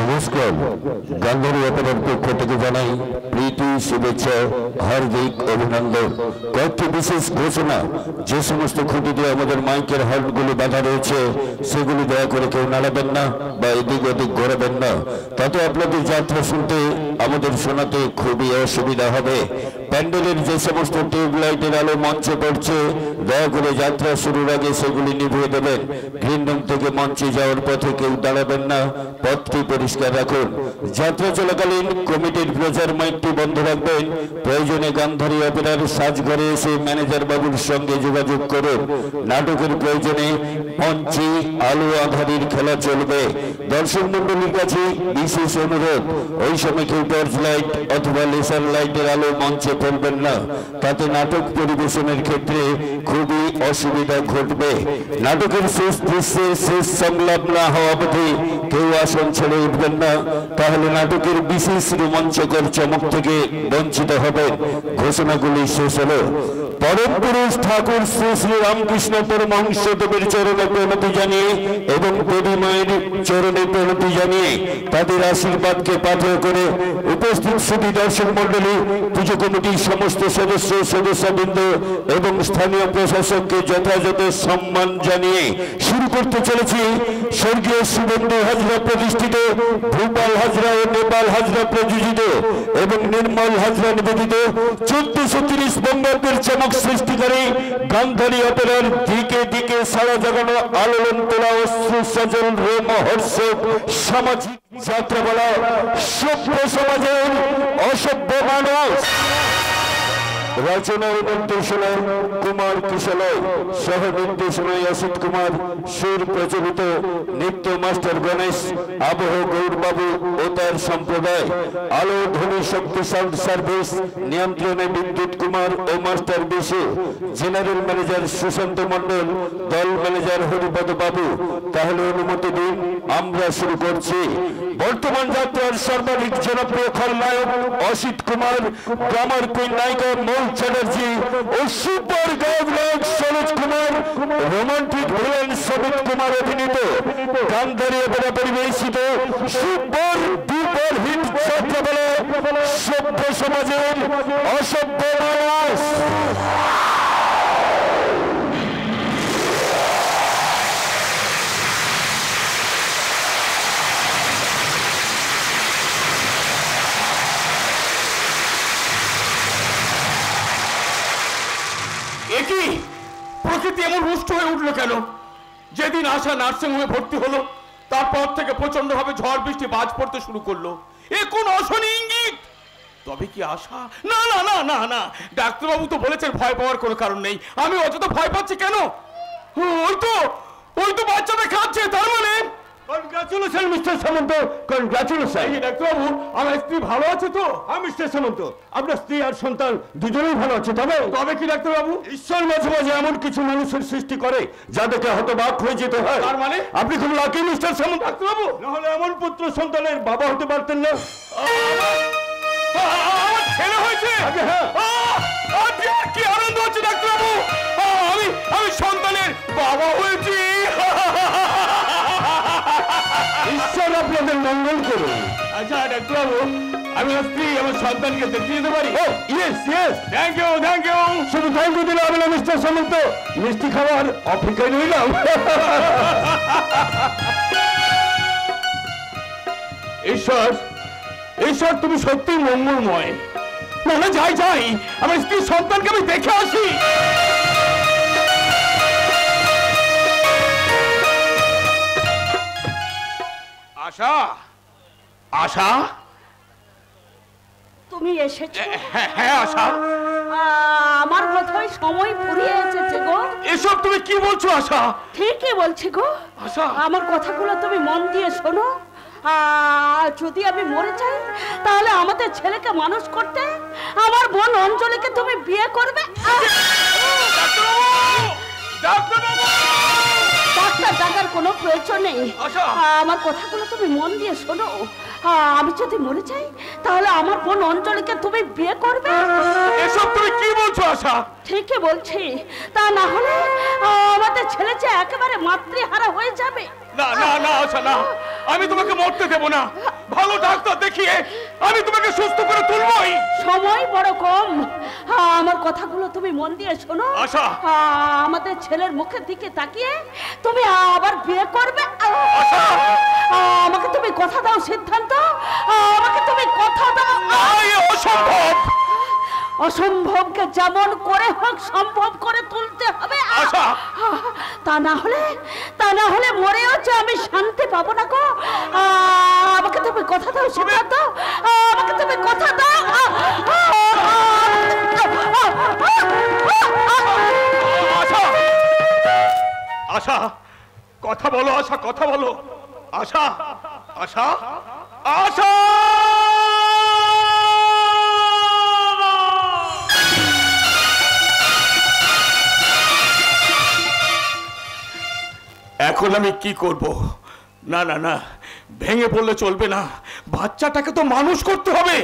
নমস্কার, গান্ধারী অপরাধ পক্ষ থেকে জানাই প্রীতি, শুভেচ্ছা, হার্দিক অভিনন্দন। কয়েকটি বিশেষ ঘোষণা। যে সমস্ত খুঁটিতে আমাদের মাইকের হর্নগুলি বাধা রয়েছে সেগুলি দয়া করে কেউ নাড়াবেন না বা এদিক ওদিক ঘোরাবেন না, তাতে আপনাদের যাত্রা শুনতে আমাদের শোনাতে খুবই অসুবিধা হবে। প্যান্ডেলের যে সমস্ত টিউবলাইটের আলো মঞ্চে পড়ছে দয়া করে যাত্রা শুরুর আগে সেগুলি নিভিয়ে দেবেন। গ্রিন রুম থেকে মঞ্চে যাওয়ার পথে কেউ দাঁড়াবেন না, পথটি পরিষ্কার রাখুন। যাত্রা চলাকালীন কমিটির প্রচার মাইকটি বন্ধ রাখবেন। প্রয়োজনে গান্ধারী অপেরার সাজঘরে এসে ম্যানেজার বাবুর সঙ্গে যোগাযোগ করুন। নাটকের প্রয়োজনে মঞ্চে আলো আধারির খেলা চলবে। দর্শক মন্ডলীর কাছে বিশেষ অনুরোধ, ওই সময় কেউ টর্চ লাইট অথবা লেসার লাইটের আলো মঞ্চে ফেলবেন না, তাতে নাটক পরিবেশনের ক্ষেত্রে খুবই অসুবিধা ঘটবে। নাটকের শেষ দৃশ্যের শেষ সংলাপ না হওয়া অবধি কেউ আসন ছেড়ে উঠবেন না, তাহলে নাটকের বিশেষ রোমাঞ্চকর চমক থেকে বঞ্চিত হবেন। ঘোষণাগুলি শেষ হলো। পরম পুরুষ ঠাকুর শ্রী শ্রী রামকৃষ্ণ পরমহংস দেবের চরণে প্রণতি জানিয়ে এবং দেবী মায়ের চরণে প্রণতি জানিয়ে তাদের আশীর্বাদকে পাথেয় করে উপস্থিত সুধী দর্শক মন্ডলী, পুজো কমিটির সমস্ত সদস্য, সদস্যবৃন্দ এবং স্থানীয় প্রশাসককে যথাযথ সম্মান জানিয়ে শুরু করতে চলেছি স্বর্গীয় শুভেন্দু হাজরা প্রতিষ্ঠিত, ভূপাল হাজরা ও নেপাল হাজরা প্রযোজিত এবং নির্মল হাজরা নিবেদিত 1430 বঙ্গাব্দের চমক সৃষ্টিকারী গান্ধারী অপেরার দিকে দিকে সারা জাগানো আলোড়ন তোলা অশ্রু সজল রোমহর্ষক সামাজিক যাত্রা বলা সভ্য সমাজের অসভ্য মানুষ। রচনা ও নির্দেশনায় কুমার কিশলয়, সহ নির্দেশনায় অসিত কুমার, সুর প্রচলিত নৃত্য মাস্টার গণেশ, আবহ গৌরবাবু ও তার সম্প্রদায়, আলো ধ্বনি শক্তি সাউন্ড সার্ভিস, নিয়ন্ত্রণে বিদ্যুৎ কুমার ও master Bishu, general manager Sushanta Mondal, দল ম্যানেজার হরিপদ বাবু। তাহলে অনুমতি দিন, আমরা শুরু করছি। বর্তমান যাত্রার সর্বাধিক জনপ্রিয় খলনায়ক অসিত কুমার, গ্রামার কুইন নায়িকা মৌ চ্যাটার্জি ও সুপার গায়ক সরোজ কুমার, রোমান্টিক ভিলেন সমিত কুমার অভিনীত গান্ধারী অপেরা পরিবেশিত সুপার ডুপার হিট যাত্রা বলে সভ্য সমাজের অসভ্য মানুষ। একই প্রকৃতি এমন রুষ্ট হয়ে উঠলো কেন? যেদিন আশা নার্সিং হোমে ভর্তি হলো তারপর থেকে প্রচন্ড ভাবে ঝড় বৃষ্টি বাজ পড়তে শুরু করলো। এ কোন অশনি ইঙ্গিত? তবে কি আশা? না না না না না, ডাক্তারবাবু তো বলেছেন ভয় পাওয়ার কোনো কারণ নেই। আমি অযথা ভয় পাচ্ছি কেন? ওই তো বাচ্চাটা খাচ্ছে, তার মানে কনগ্রাচুলেশন মিস্টার সামন্ত, কনগ্রাচুলেশন। ডাক্তারবাবু, আমার স্ত্রী ভালো আছে তো? হ্যাঁ মিস্টার সামন্ত, আপনার স্ত্রী আর সন্তান দুজনেই ভালো আছে। তবে কি ডাক্তারবাবু? ঈশ্বর মাঝে মাঝে এমন কিছু মানুষের সৃষ্টি করে যাদেরকে হতবাক হয়ে যেতে হয়। তার মানে আপনি খুব লাকি মিস্টার সামন্ত। ডাক্তারবাবু, নাহলে এমন পুত্র সন্তানের বাবা হতে পারতেন না। আমার ছেলে হয়েছে? কি আনন্দ হচ্ছে ডাক্তারবাবু, আমি সন্তানের বাবা হয়েছি। ঈশ্বর আপনাদের মঙ্গল করুন। আচ্ছা ডাক্তারবাবু, আমি আমার স্ত্রী আমার সন্তানকে দেখতে যেতে পারি? Yes yes, thank you thank you. শুধু থ্যাংক ইউ দিলে হবে না মিস্টার সামন্ত, মিষ্টি খাওয়ার অপেক্ষায় রইলাম। ঈশ্বর ঈশ্বর, তুমি সত্যি মঙ্গলময়। না যাই যাই, আমার স্ত্রীর সন্তানকে আমি দেখে আসি। আশা, আশা, তুমি এসেছো? হ্যাঁ আশা, আমার বোধহয় সময় ফুরিয়ে এসেছে গো। এসব তুমি কি বলছো আশা? ঠিকই বলছি গো আশা। আমার কথাগুলো তুমি মন দিয়ে শোনো। যদি আমি মরে যাই তাহলে আমাদের ছেলেকে মানুষ করতে আমার বোন অঞ্জলিকে তুমি বিয়ে করবে। ডাক্তার ডাকার কোনো প্রয়োজন নেই। আমার কথাগুলো তুমি মন দিয়ে শোনো। আমি যদি মরে যাই তাহলে আমার বোন অঞ্জলিকে তুমি বিয়ে করবে। এসব তুমি কি বলছো আশা? ঠিকই বলছি, তা না হলে আমাদের ছেলে যে একেবারে মাতৃহারা হয়ে যাবে। না না না আশা, না, আমি তোমাকে মরতে দেব না। ভালো ডাক্তার দেখিয়ে আমি তোমাকে সুস্থ করে তুলবই। সময় বড় কম, আমার কথাগুলো তুমি মন দিয়ে শোনো। আশা, আমাদের ছেলের মুখের দিকে তাকিয়ে তুমি আবার বিয়ে করবে। আশা, আমাকে তুমি কথা দাও সিদ্ধান্ত, আমাকে তুমি কথা দাও। অসম্ভব। অসম্ভবকে যেমন করে হোক সম্ভব করে তুলতে হবে। আশা, তা না হলে মরেও যে আমি শান্তি পাবো না গো। আমাকে তুমি কথা দাও সিদ্ধান্ত, আমাকে তুমি কথা দাও। আশা, আশা, কথা বলো আশা, কথা বলো। আশা, আশা, আশা। এখন আমি কি করব? না না না, ভেঙে পড়লে চলবে না। বাচ্চাটাকে তো মানুষ করতে হবে।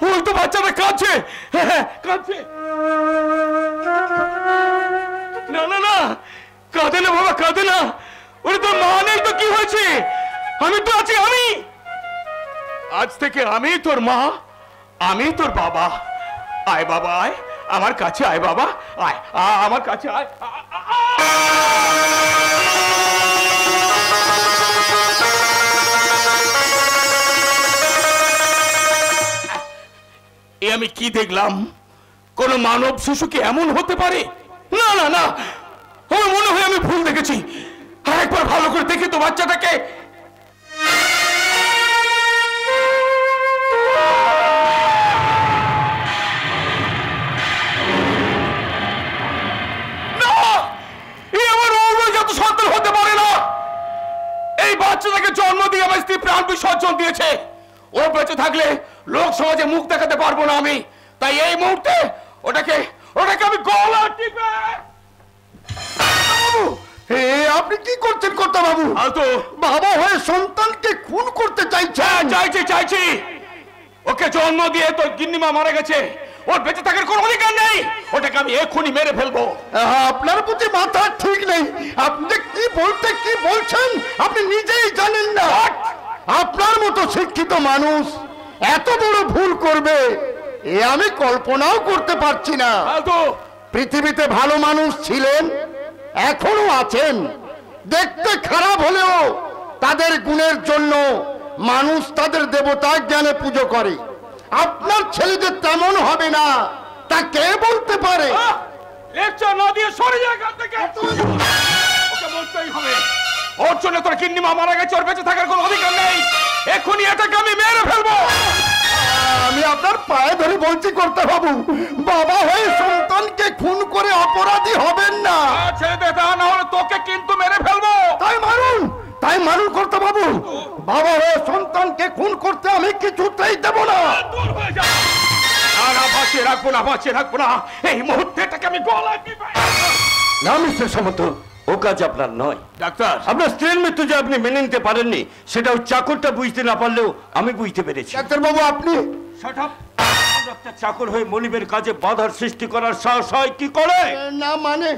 ওই তো বাচ্চাটা কাঁদছে। হ্যাঁ, কাঁদছে। না না না, কাঁদে না বাবা, কাঁদে না। ওরে তোর মা নেই তো কি হয়েছে? আমি তো আছি। আমি আজ থেকে আমি তোর মা, আমি তোর বাবা। আয় বাবা, আয় আমার কাছে, আয় বাবা, আয় আমার কাছে, আয়। এ আমি কি দেখলাম? কোন মানব শিশু কি এমন হতে পারে? না না না, আমার মনে হয় আমি ভুল দেখেছি। একবার ভালো করে দেখি তো বাচ্চাটাকে। সন্তান হতে পারে না। এই বাচ্চাটাকে জন্ম দিয়ে আমার স্ত্রী প্রাণ বিসর্জন দিয়েছে। ও বেঁচে থাকলে লোক সমাজে মুখ দেখাতে পারবো না আমি। তাই এই মুহূর্তে ওটাকে আমি গলা টিপে। বাবু, আপনি কি করছেন কর্তা বাবু? তো বাবা হয়ে সন্তানকে খুন করতে চাইছেন? চাইছি। ওকে জন্ম দিয়ে তোর গিন্নিমা মারা গেছে। ওর বেঁচে থাকার কোনো অধিকার নেই। ওটাকে আমি এক্ষুনি মেরে ফেলবো। আপনার প্রতি মাথা ঠিক নেই। আপনি কি বলছেন আপনি নিজেই জানেন না। আপনার মতো শিক্ষিত মানুষ এত বড় ভুল করবে এ আমি কল্পনাও করতে পারছি না। পৃথিবীতে ভালো মানুষ ছিলেন, এখনো আছেন। দেখতে খারাপ হলেও তাদের গুণের জন্য মানুষ তাদের দেবতা জ্ঞানে পুজো করে। আপনার ছেলে যে তেমন হবে না তা কে বলতে পারে? লেকচার না দিয়ে সরে যা এখান থেকে। ওকে বলতেই হবে ওর জন্য তোর গিন্নিমা মারা গেছে। ওর বেঁচে থাকার কোনো অধিকার নেই। এখনই এটাকে আমি মেরে ফেলবো। আমি আপনার পায়ে ধরে বলছি কর্তা বাবু, বাবা হয়ে সন্তানকে খুন করে অপরাধী হবেন না। ছেড়ে দে, তা না হলে তোকে কিন্তু মেরে ফেলবো। তাই মারুন কর্তা বাবু। বাবা হয়ে সন্তানকে খুন করতে আমি কিছুতেই দেব না। দূর হয়ে যা। না, বাঁচিয়ে রাখবো না। এই মুহূর্তে এটাকে আমি গলা টিপে। না মিস্টার সামন্ত, ও কাজ আপনার নয়। ডাক্তার, আপনার স্ত্রীর মৃত্যু যে আপনি মেনে নিতে পারেননি সেটা ওই চাকরটা বুঝতে না পারলেও আমি বুঝতে পেরেছি। ডাক্তার বাবু আপনি চাকর হয়ে মনিবের কাজে বাধার সৃষ্টি করার সাহস হয় কি করে? না মানে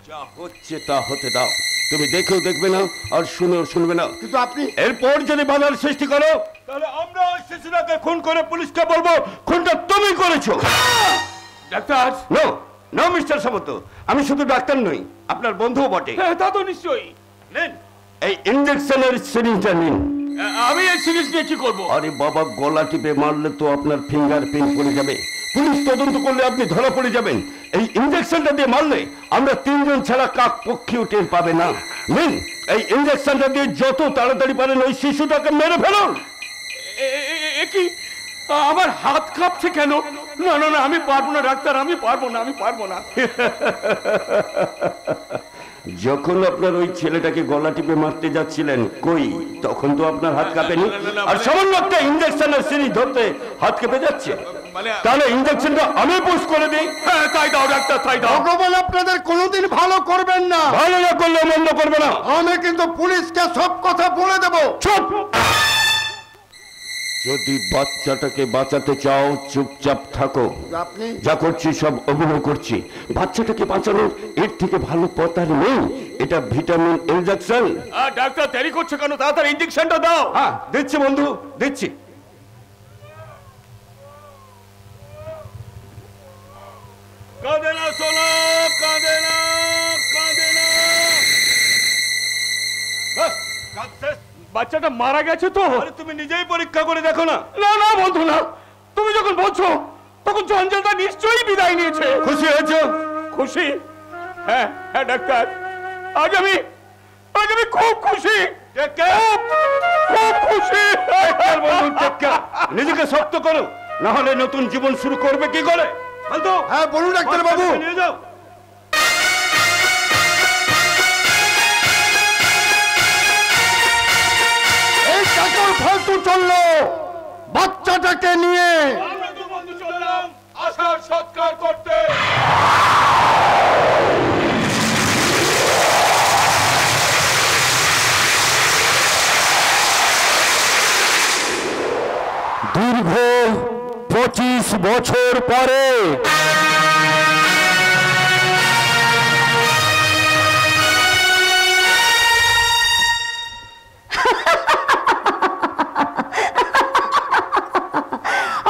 যা হচ্ছে তা হতে দাও। তুমি দেখেও দেখবে না আর শুনেও শুনবে না। কিন্তু আপনি এরপর যদি বাধার সৃষ্টি করো তাহলে আমরা ওই শিশুটাকে খুন করে পুলিশকে বলবো খুনটা তুমি করেছো। ডাক্তার, নো মিস্টার সামন্ত, আমি শুধু ডাক্তার নই, আপনার বন্ধুও বটে। তা তো নিশ্চয়ই। নেন এই ইনজেকশনের সিরিঞ্জটা নিন। আমি এই সিরিজ নিয়ে কি করবো? আরে বাবা, গলা টিপে মারলে তো আপনার ফিঙ্গারপ্রিন্ট পড়ে যাবে। পুলিশ তদন্ত করলে আপনি ধরা পড়ে যাবেন। এই ইনজেকশনটা দিয়ে মারলে আমরা তিনজন ছাড়া কাক পক্ষীও টের পাবে না। নিন এই ইনজেকশনটা দিয়ে যত তাড়াতাড়ি পারেন ওই শিশুটাকে মেরে ফেলুন। কি আমার হাত কাঁপছে কেন? না, আমি পারবো না ডাক্তার, আমি পারবো না। যখন আপনার ওই ছেলেটাকে গলা টিপে মারতে যাচ্ছিলেন কই, তখন তো আপনার হাত কাঁপেনি। আর সামান্য একটা ইনজেকশনের সিরিজ ধরতে হাত কেঁপে যাচ্ছে। তাহলে ইনজেকশনটা আমি পুশ করে দিই। হ্যাঁ, তাই দাও ডাক্তার, তাই দাও। ভগবান আপনাদের কোনোদিন ভালো করবেন না। ভালো না করলে মন্দ করবে না। আমি কিন্তু পুলিশকে সব কথা বলে দেব। চুপ! যদি বাচ্চাটাকে বাঁচাতে চাও চুপচাপ থাকো। আপনি যা করছি সব অভিনয় করছি। বাচ্চাটাকে বাঁচানোর এর থেকে ভালো পথ আর নেই। এটা ভিটামিন ইনজেকশন। ডাক্তার দেরি করছে কেন? তাড়াতাড়ি ইনজেকশনটা দাও। হ্যাঁ দিচ্ছি বন্ধু, দিচ্ছি। কাঁদে না সোনা, কাঁদে না, কাঁদে না। বাচ্চাটা মারা গেছে তো? তুমি নিজেই পরীক্ষা করে দেখো না। না না বন্ধু না, তুমি যখন বলছো তখন জঞ্জালটা নিশ্চয়ই বিদায় নিয়েছে। খুশি হয়েছো? খুশি? হ্যাঁ হ্যাঁ ডাক্তার, আজ আমি খুব খুশি, খুব খুশি। নিজেকে শক্ত করো, না হলে নতুন জীবন শুরু করবে কি করে? হ্যাঁ বলুন ডাক্তার বাবু। নিয়ে যাও। এই চাকর ফালতু চললো বাচ্চাটাকে নিয়ে। আমরা তো বন্ধু চললাম আশার সৎকার করতে। দীর্ঘ 25 বছর পরে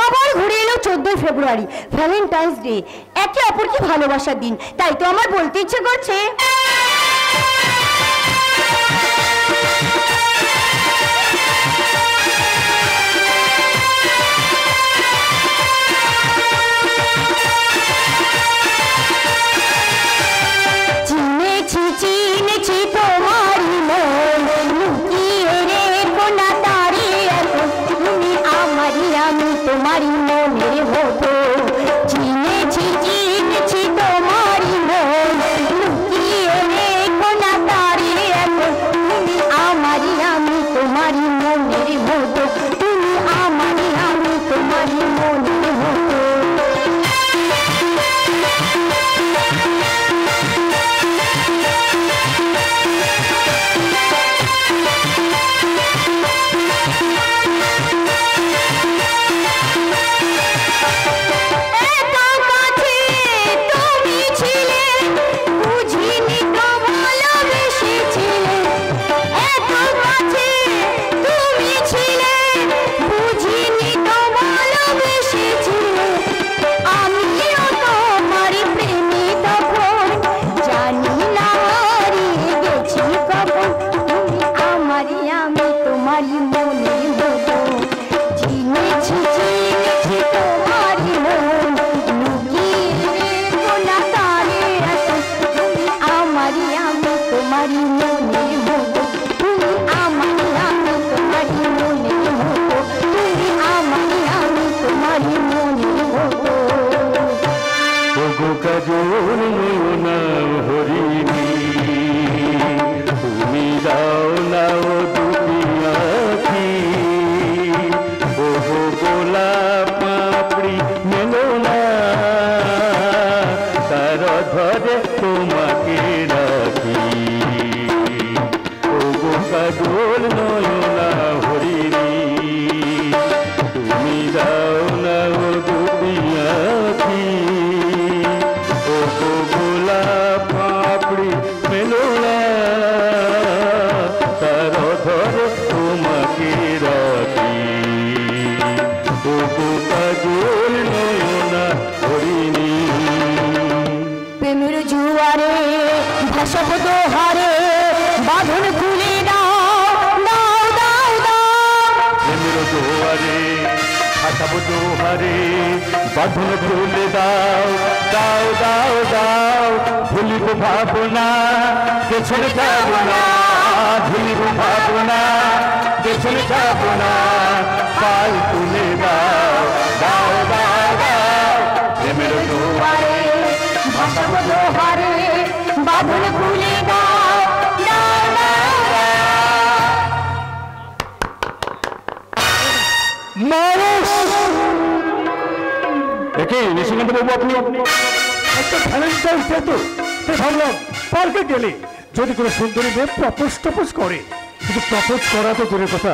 আবার ঘুরে এলো 14 ফেব্রুয়ারি, ভ্যালেন্টাইন্স ডে, একে অপরকে ভালোবাসার দিন। তাই তো আমার বলতে ইচ্ছে করছে, চিনেছি চিনেছি তোমারই মন, লুকিয়ে রেখো না দাঁড়িয়ে এখন, তুমি আমারই আমি তোমারই মনের মতো। চিনেছি চিনেছি তোমারই মন, লুকিয়ে রেখো না দাঁড়িয়ে এখন, তুমি আমারই আমি তোমারই মনের মতো, তুমি আমারই আমি তোমারই মনের মতো। বাঁধন খুলে দাও দাও দাও দাও, ভুলিব ভাবনা পেছনে যাব না, ভুলিব ভাবনা পেছনে যাব না, পাল তুলে দাও দাও দাও দাও, প্রেমের জোয়ারে ভাসাবো জোহারে, বাঁধন খুলে দাও দাও দাও মানুষ দেখে নিশিকান্ত বাবু, আপনি একটা ভ্যালেন্টাইন্স ডে তো, তাই ভাবলাম পার্কে গেলে যদি কোনো সুন্দরী মেয়ে প্রপোজ টপোজ করে, কিন্তু প্রপোজ করা তো দূরের কথা,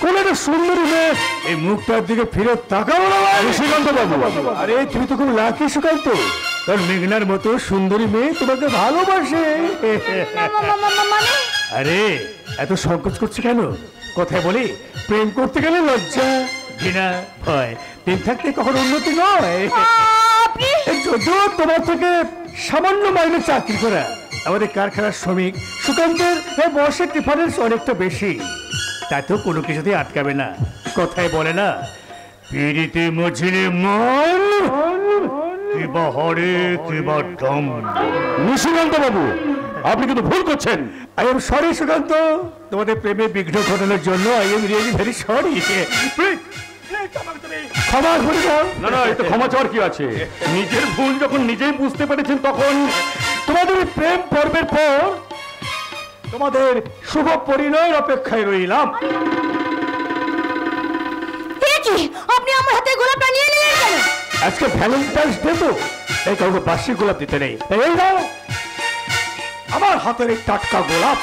কোন একটা সুন্দরী মেয়ে এই মুখটার দিকে ফিরে তাকাবো না সুকান্ত বাবু। আরে তুমি তো খুব লাকি সুকান্ত, কারণ মেঘনার মতো সুন্দরী মেয়ে তোমাকে ভালোবাসে। মানে আরে এত সংকোচ করছে কেন? কথায় বলি প্রেম করতে গেলে লজ্জা, ঘৃণা, ভয়, প্রেম থাকতে কখনো উন্নতি নয়। আপনি যদিও তোমার থেকে সামান্য মাইনে চাকরি করা, আমাদের কারখানার শ্রমিক সুকান্তের বয়সের ডিফারেন্স অনেকটা বেশি, তাতেও কোনো কিছুতেই আটকাবে না। কথায় বলে না, পিড়িতে মঝিরে মন কিবা হরে কিবা দম। নিশিকান্ত বাবু, আপনি কিন্তু ভুল করছেন। আই এম সরি সুকান্ত, তোমাদের প্রেমে বিঘ্ন ঘটানোর জন্য I am really very sorry. ক্ষমা করে দাও। না না, এতে ক্ষমা চাওয়ার কি আছে? নিজের ভুল যখন নিজেই বুঝতে পেরেছেন তখন তোমাদের প্রেম পর্বের পর তোমাদের শুভ পরিণয়ের অপেক্ষায় রইলাম। কি আপনি আমার হাতে গোলাপটা নিয়ে নিলেন কেন? আজকে ভ্যালেন্টাইন্স ডে তো, তাই কাউকে বাসি গোলাপ দিতে নেই, তাই এই নাও আমার হাতের এই টাটকা গোলাপ।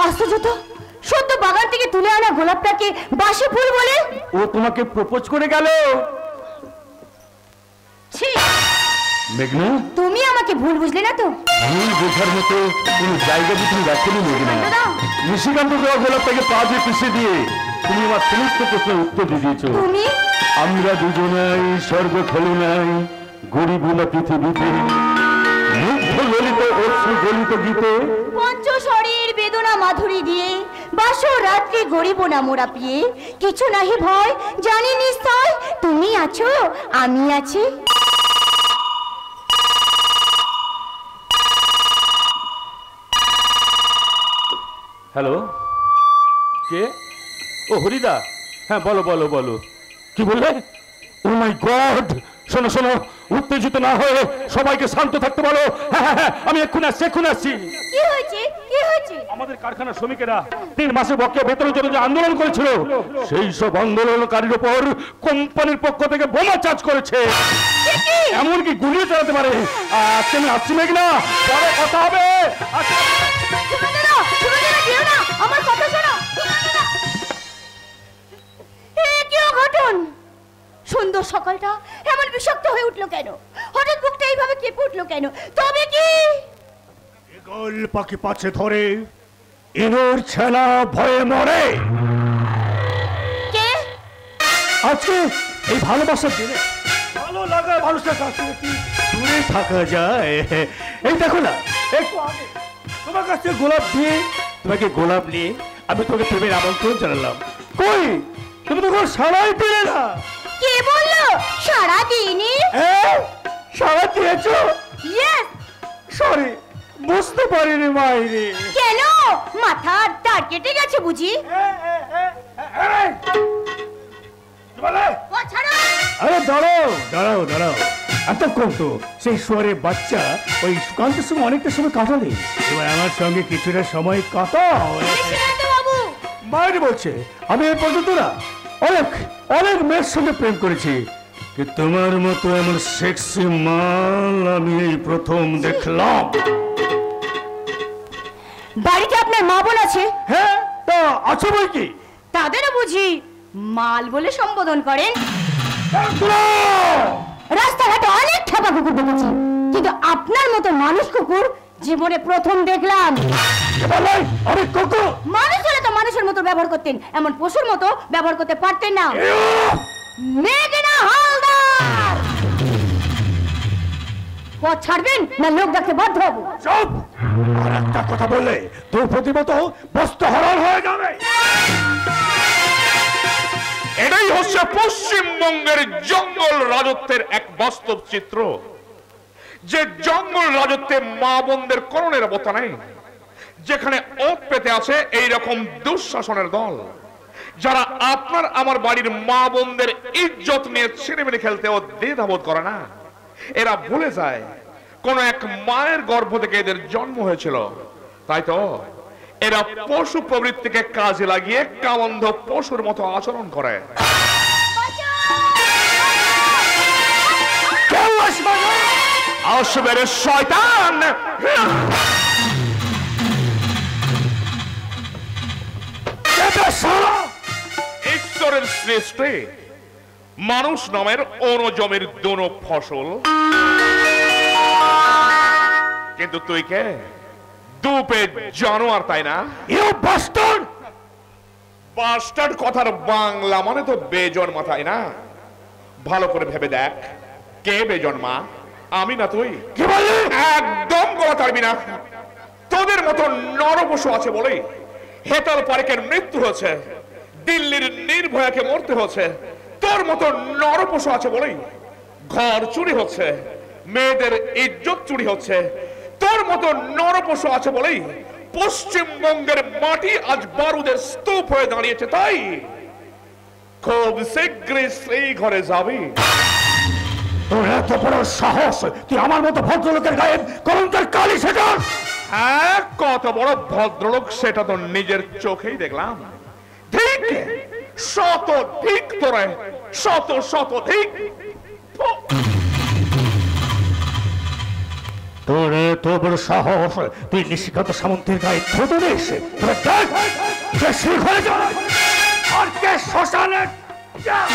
আশ্চর্য তো, সদ্য বাগান থেকে তুলে আনা গোলাপটাকে বাসি ফুল বলে? ও তোমাকে প্রপোজ করে গেল। ছি, মেঘনা, তুমি আমাকে ভুল বুঝলে না তো? ভুল বোঝার মতো কোনো জায়গা তুমি রাখনি মেঘনা। নিশিকান্ত দেওয়া গোলাপটাকে পা দিয়ে পিছিয়ে দিয়ে তুমি আমার সমস্ত প্রশ্নের উত্তর দিয়ে দিয়েছো। তুমি আমরা দুজনাই স্বর্গ খেলে নাই গরিবুলা পৃথিবীতে, মুগ্ধ ললিত অশ্রু গলিত গীতে, পঞ্চ শরীর বেদনা মাধুরী দিয়ে বাসর রাত্রি গরিব না মোরা পিয়ে, কিছু নাহি ভয় জানি নিশ্চয়, তুমি আছো আমি আছি। হ্যালো, কে? ও হরিদা, হ্যাঁ বলো বলো বলো, কি বললে? ও মাই গড, শোনো শোনো, উত্তেজিত না হয়ে সবাইকে শান্ত থাকতে বলো। হ্যাঁ, আমি এক্ষুনি আসছি, এক্ষুনি আসছি। কি হয়েছে কি হয়েছে? আমাদের কারখানার শ্রমিকেরা 3 মাসের বকেয়া বেতনের জন্য যে আন্দোলন করেছিল, সেই সব আন্দোলনকারীর উপর কোম্পানির পক্ষ থেকে বোমা চার্জ করেছে, এমনকি গুলিও চালাতে পারে। আজকে আমি আসছি মেঘনা, পরে কথা হবে। আমার কথা শোনো। কি অঘটন! সুন্দর সকালটা এমন বিষাক্ত হয়ে উঠলো কেন? হঠাৎ বুকটা এইভাবে কেঁপে উঠলো কেন? তবে কি গোল পাখি পাছে ধরে ইঁদুর ছেনা ভয়ে মরে? কে? আজকে এই ভালোবাসার দিনে ভালো লাগা মানুষের কাছ থেকে কি দূরে থাকা যায়? এই দেখো না, একটু আগে তোমার কাছে গোলাপ দিয়ে তোমাকে গোলাপ নিয়ে আমি তোকে প্রেমের আমন্ত্রণ জানালাম, কই তুমি তো কোনো সাড়াই দিলে না। কে বললো সারা দিনই? সাড়া দিয়েছো? ইয়েস। সরি, বুঝতে পারিনি মাইরে। কেন মাথার তার কেটে গেছে বুঝি? ও ছাড়ো। আরে দাঁড়াও দাঁড়াও দাঁড়াও, এতক্ষণ তো সেই শুয়ারের বাচ্চা ওই সুকান্তের সঙ্গে অনেকটা সময় কাটালে, এবার আমার সঙ্গে কিছুটা সময় কাটাও। নিশিকান্ত বাবু, মায়ের বলছে আমি এই পর্যন্ত না অনেক অনেক মেয়ের সঙ্গে প্রেম করেছি, কিন্তু তোমার মতো এমন সেক্সি মাল আমি এই প্রথম দেখলাম। বাড়িতে আপনার মা বোন আছে? হ্যাঁ, তা আছো বই কি? তাদেরও বুঝি মাল বলে সম্বোধন করেন? রাস্তাঘাটে অনেক ঠেপা কুকুর দেখেছি, কিন্তু আপনার মতো মানুষ কুকুর জীবনে প্রথম দেখলাম। আমি কুকুর? মানুষ হলে তো মানুষের মতো ব্যবহার করতেন, এমন পশুর মতো ব্যবহার করতে পারতেন না। মেঘনা হালদার, পথ ছাড়বেন না লোক ডাকতে বাধ্য হবো? চুপ! আর একটা কথা বললে তোর প্রতিমত বস্তু হরণ হয়ে যাবে। এটাই হচ্ছে পশ্চিমবঙ্গের জঙ্গল রাজত্বের এক বাস্তব চিত্র, যে জঙ্গল রাজত্বে মা বোনদের করণের অবস্থা নেই, যেখানে ওত পেতে আছে এইরকম দুঃশাসনের দল, যারা আপনার আমার বাড়ির মা বোনদের ইজ্জত নিয়ে ছিনিমিনি খেলতেও দ্বিধাবোধ করে না। এরা ভুলে যায় কোন এক মায়ের গর্ভ থেকে এদের জন্ম হয়েছিল, তাই তো এরা পশু প্রবৃত্তিকে কাজে লাগিয়ে কামন্ধ পশুর মতো আচরণ করে। আসবে রে শয়তান। ঈশ্বরের সৃষ্টি মানুষ নামের অনুজমের দোনো ফসল, কিন্তু তুই কে দুপে জানোয়ার, তাই না? You bastard! বাস্টার্ড কথার বাংলা মানে তো বেজন্মা, তাই না? ভালো করে ভেবে দেখ, কে বেজন্মা, আমি না তুই? কি বললি? একদম গলা ছাড়বি না। তোদের মতো নরপশু আছে বলেই হেতাল পারেকের মৃত্যু হয়েছে, দিল্লির নির্ভয়াকে মরতে হচ্ছে। তোর মতো নরপশু আছে বলেই ঘর চুরি হচ্ছে, মেয়েদের ইজ্জত চুরি হচ্ছে। তোর মতো নরপশু আছে বলেই পশ্চিমবঙ্গের মাটি আজ বারুদের স্তূপ হয়ে দাঁড়িয়েছে। তাই খুব শীঘ্রই সেই ঘরে যাবি। তোর এত বড় সাহস, তুই আমার মতো ভদ্রলোকের গায়ে কলঙ্কের কালি ছেটাস? হ্যাঁ, কত বড় ভদ্রলোক সেটা তো নিজের চোখেই দেখলাম। ঠিক, শত ঠিক তোরে, শত শত ঠিক। তোর এত বড় সাহস, তুই নিশিকান্ত সামন্তের গায়ে থুতু দিস? তোরা দেখ, কে সেই ঘরে যায় আর কে শ্মশানে যায়।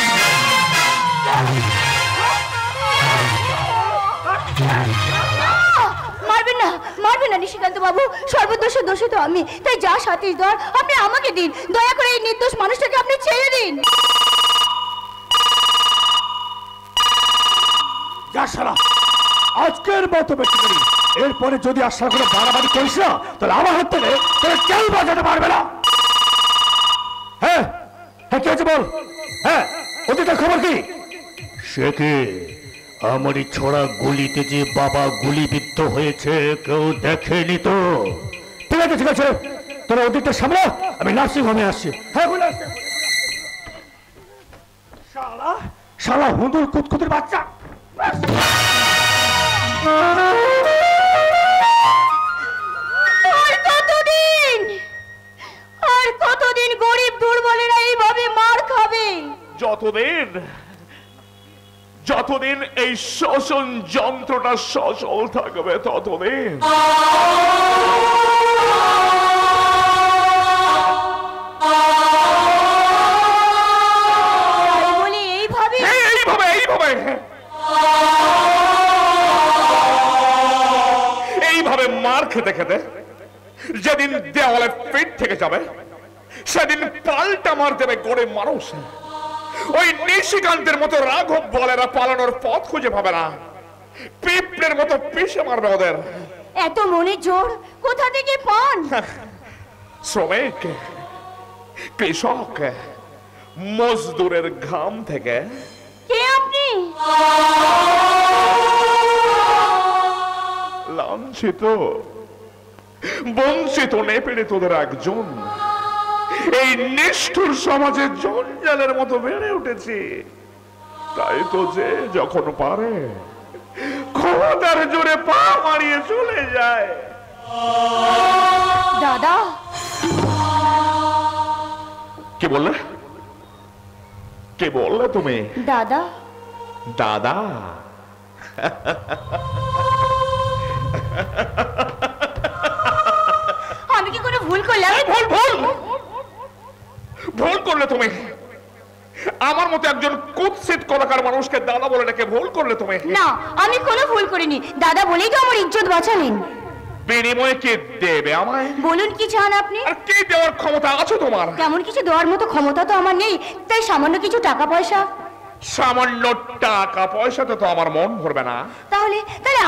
মারবেন না, মারবেন না নিশিকান্ত বাবু, সর্বদোষে দোষিত আমি, তাই যা সাথী দর আপনি আমাকে দিন। দয়া করে এই নির্দোষ মানুষটাকে আপনি ছেড়ে দিন। যা শালা, আজকের মতো বেঁচে গেলি। এরপরে যদি আশা করে বাড়াবাড়ি করিস না, তাহলে আমার হাত থেকে তোরা কেউ বাজাতে পারবে না। হ্যাঁ হ্যাঁ, কি আছে বল? হ্যাঁ, ওদিকে খবর কি? সে কি আমারই ছোড়া গুলিতে যে বাবা গুলিবিদ্ধ হয়েছে কেউ দেখেনি তো? ঠিক আছে ঠিক আছে, তোরা ওদিকটা সামলা, আমি নার্সিং হোমে আসছি। হ্যাঁ, শালা শালা হুঁদুর কুতকুতের বাচ্চা। আর কতদিন গরিব দুর্বলেরা এইভাবে মার খাবে? যতদিন এই শোষণ যন্ত্রটা সচল থাকবে ততদিন। এইভাবে মার খেতে খেতে যেদিন দেওয়ালে পিঠ থেকে যাবে, সেদিন পাল্টা মার দেবে গরিব মানুষ। ওই নিশিকান্তের মতো রাঘব বলেরা পালানোর পথ খুঁজে পাবে না, পিঁপড়ের মতো পিষে মারবে ওদের। এত মনে জোর কোথা থেকে পান? শ্রমিক, কৃষক, মজদুরের ঘাম থেকে। কে আপনি? লাঞ্ছিত বঞ্চিত নেপেড়ে তোদের একজন। এই নিষ্ঠুর সমাজে জঞ্জালের মতো বেড়ে উঠেছি, তাই তো যে যখন পারে ক্ষমতার জোরে পা মারিয়ে চলে যায়। দাদা, কে বললে? কে বললে তুমি? দাদা। দাদা? আমি কি কোনো ভুল করলাম? ভুল করলে তুমি। আমার মতো একজন কুৎসিত কলাকার মানুষকে দাদা বলে ডেকে ভুল করলে তুমি। না, আমি কোনো ভুল করিনি। দাদা বলেই তো আমার ইজ্জত বাঁচালেন। বিনিময়ে কি দেবে আমায়? বলুন কি চান আপনি? আর কি দেওয়ার ক্ষমতা আছে তোমার? তেমন কিছু দেওয়ার মতো ক্ষমতা তো আমার নেই, তাই সামান্য কিছু টাকা পয়সা। সামান্য টাকা পয়সাতে তো আমার মন ভরবে না। তাহলে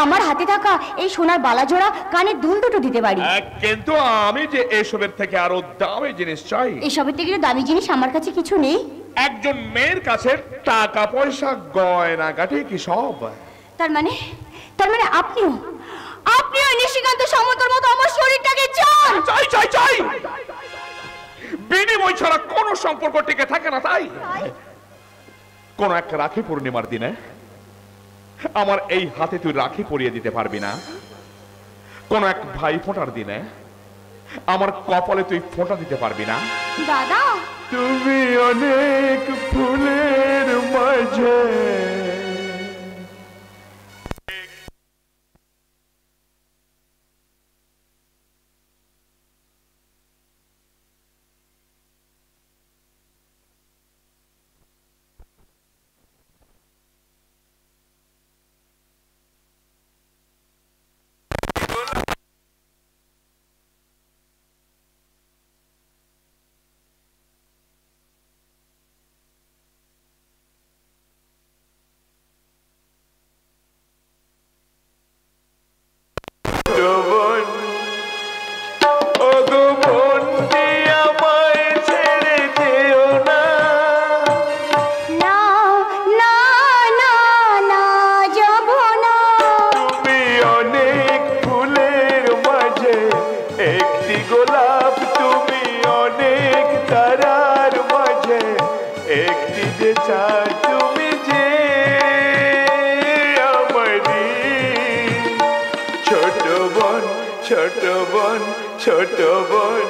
আমার হাতে থাকা এই সোনার বালা জোড়া, কানের দুল দুটো দিতে পারি। কিন্তু আমি যে এসবের থেকে আরো দামি জিনিস চাই। এসবের থেকে দামি জিনিস আমার কাছে কিছু নেই। একজন মেয়ের কাছে টাকা পয়সা গয়না গাটি কি সব? তার মানে আপনিও নিশিকান্ত সামন্তর মতো আমার শরীরটাকে চান? চাই চাই চাই। বিনিময় ছাড়া কোনো সম্পর্ক টিকে থাকে না। তাই কোন এক রাখি পূর্ণিমার দিনে আমার এই হাতে তুই রাখি পরিয়ে দিতে পারবি না? কোন এক ভাই ফোঁটার দিনে আমার কপালে তুই ফোঁটা দিতে পারবি না? দাদা, তুমি অনেক ফুলের মাঝে একটি যে চাঁদ তুমি যে আমারি ছোট বোন ছোট বোন ছোট বোন।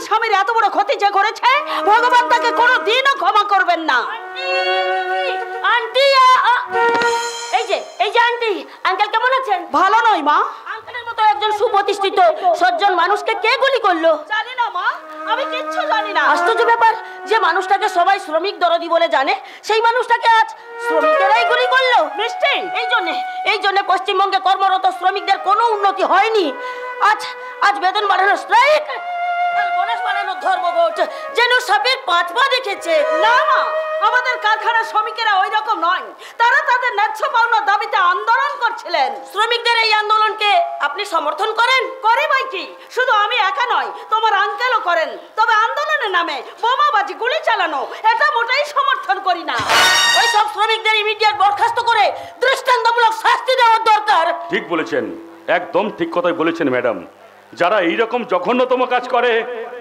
স্বামীর এত বড় ক্ষতি যে করেছে ভগবান তাকে কোনোদিনও ক্ষমা করবেন না। আন্টি এই যে আন্টি, আঙ্কেল কেমন আছেন? ভালো নয় মা। আঙ্কেলের মতো একজন সুপ্রতিষ্ঠিত সজ্জন মানুষকে কে গুলি করলো? জানি না মা, আমি কিচ্ছু জানি না। আশ্চর্য ব্যাপার, যে মানুষটাকে সবাই শ্রমিক দরদি বলে জানে সেই মানুষটাকে আজ শ্রমিকেরাই গুলি করলো। মিষ্টি, এই জন্য পশ্চিমবঙ্গে কর্মরত শ্রমিকদের কোনো উন্নতি হয়নি। আজ বেতন বাড়ানো স্ট্রাইক, বোনাস বাড়ানো ধর্মঘট, যেন সাপের 5 পা দেখেছে। না মা, আমাদের কারখানার শ্রমিকেরা ওই রকম নয়। তারা তাদের ন্যায্য পাওনার দাবিতে আন্দোলন করছিলেন। শ্রমিকদের এই আন্দোলনকে আপনি সমর্থন করেন? করে ভাই কি, শুধু আমি একা নয়, তোমার আঙ্কেলও করেন। তবে আন্দোলনের নামে বোমাবাজি, গুলি চালানো এটা মোটেই সমর্থন করি না। ওই সব শ্রমিকদের ইমিডিয়েট বরখাস্ত করে দৃষ্টান্তমূলক শাস্তি দেওয়ার দরকার। ঠিক বলেছেন, একদম ঠিক কথাই বলেছেন ম্যাডাম। যারা এইরকম জঘন্যতম কাজ করে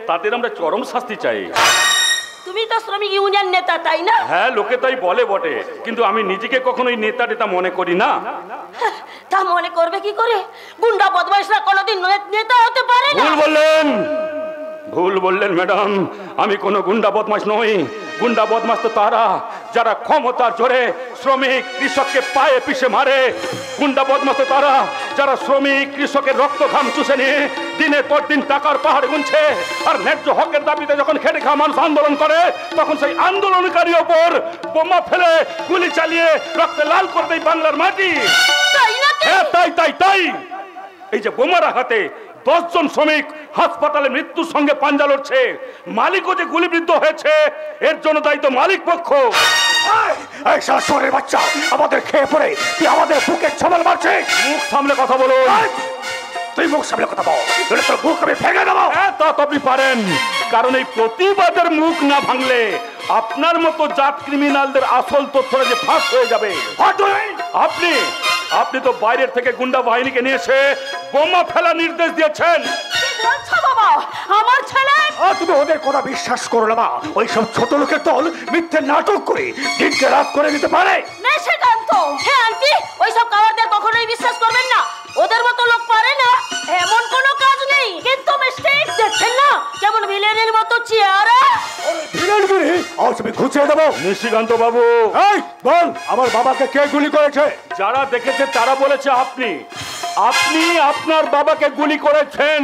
তাদের আমরা চরম শাস্তি চাই। তুমি তো শ্রমিক ইউনিয়ন নেতা, তাই না? হ্যাঁ, লোকে তাই বলে বটে, কিন্তু আমি নিজেকে কখনোই নেতা টেতা মনে করি না। তা মনে করবে কি করে? গুন্ডা বদমাইশরা কোনোদিন নেতা হতে পারে না। ভুল বললেন ম্যাডাম, আমি কোনো গুন্ডা বদমাশ নই। গুন্ডা বদমাশ তো তারা যারা ক্ষমতার জোরে শ্রমিক কৃষককে পায়ে পিষে মারে। গুন্ডা বদমাশ তো তারা যারা শ্রমিক কৃষকের রক্ত ঘাম চুষে নিয়ে দিনের পর দিন টাকার পাহাড় গুনছে। আর ন্যায্য হকের দাবিতে যখন খেটে খাওয়া মানুষ আন্দোলন করে, তখন সেই আন্দোলনকারীর ওপর বোমা ফেলে গুলি চালিয়ে রক্তে লাল করবে বাংলার মাটি। হ্যাঁ, তাই এই যে বোমার হাতে 10 জন শ্রমিক হাসপাতালে মৃত্যুর সঙ্গে পাঞ্জা লড়ছে, মালিকও যে গুলিবিদ্ধ হয়েছে এর জন্য দায়িত্ব মালিক পক্ষ। বাচ্চা আমাদের খেয়ে পড়ে তুই আমাদের বুকে ছবল মারছে। মুখ সামলে কথা বলুন। তুই মুখ সামলে কথা বল, তোর মুখ আমি ভেঙে দেবো। হ্যাঁ, তা আপনি পারেন, কারণ এই প্রতিবাদের মুখ না ভাঙলে আপনার মতো জাত ক্রিমিনালদের আসল তথ্যটা যে ফাঁস হয়ে যাবে। আপনি তো বাইরের থেকে গুন্ডা বাহিনীকে নিয়ে এসে বোমা ফেলা নির্দেশ দিয়েছেন। বাবা, আমার ছেলে। তুমি ওদের কথা বিশ্বাস করো না মা। ওই সব ছোট লোকের দল মিথ্যে নাটক করে দিনকে রাত করে দিতে পারে। হ্যাঁ আন্টি, ওই সব কাওয়ারদের কখনোই বিশ্বাস করবেন না। ওদের মতো লোক পারে না এমন কোনো কাজ নেই। কিন্তু মিস্টেক দেখছেন না কেমন ভিলেনের মতো চেহারা। ভিলেন করে আজ আমি খুঁজে দেবো। নিশিকান্ত বাবু, এই বল, আমার বাবাকে কে গুলি করেছে? যারা দেখেছে তারা বলেছে আপনি আপনার বাবাকে গুলি করেছেন।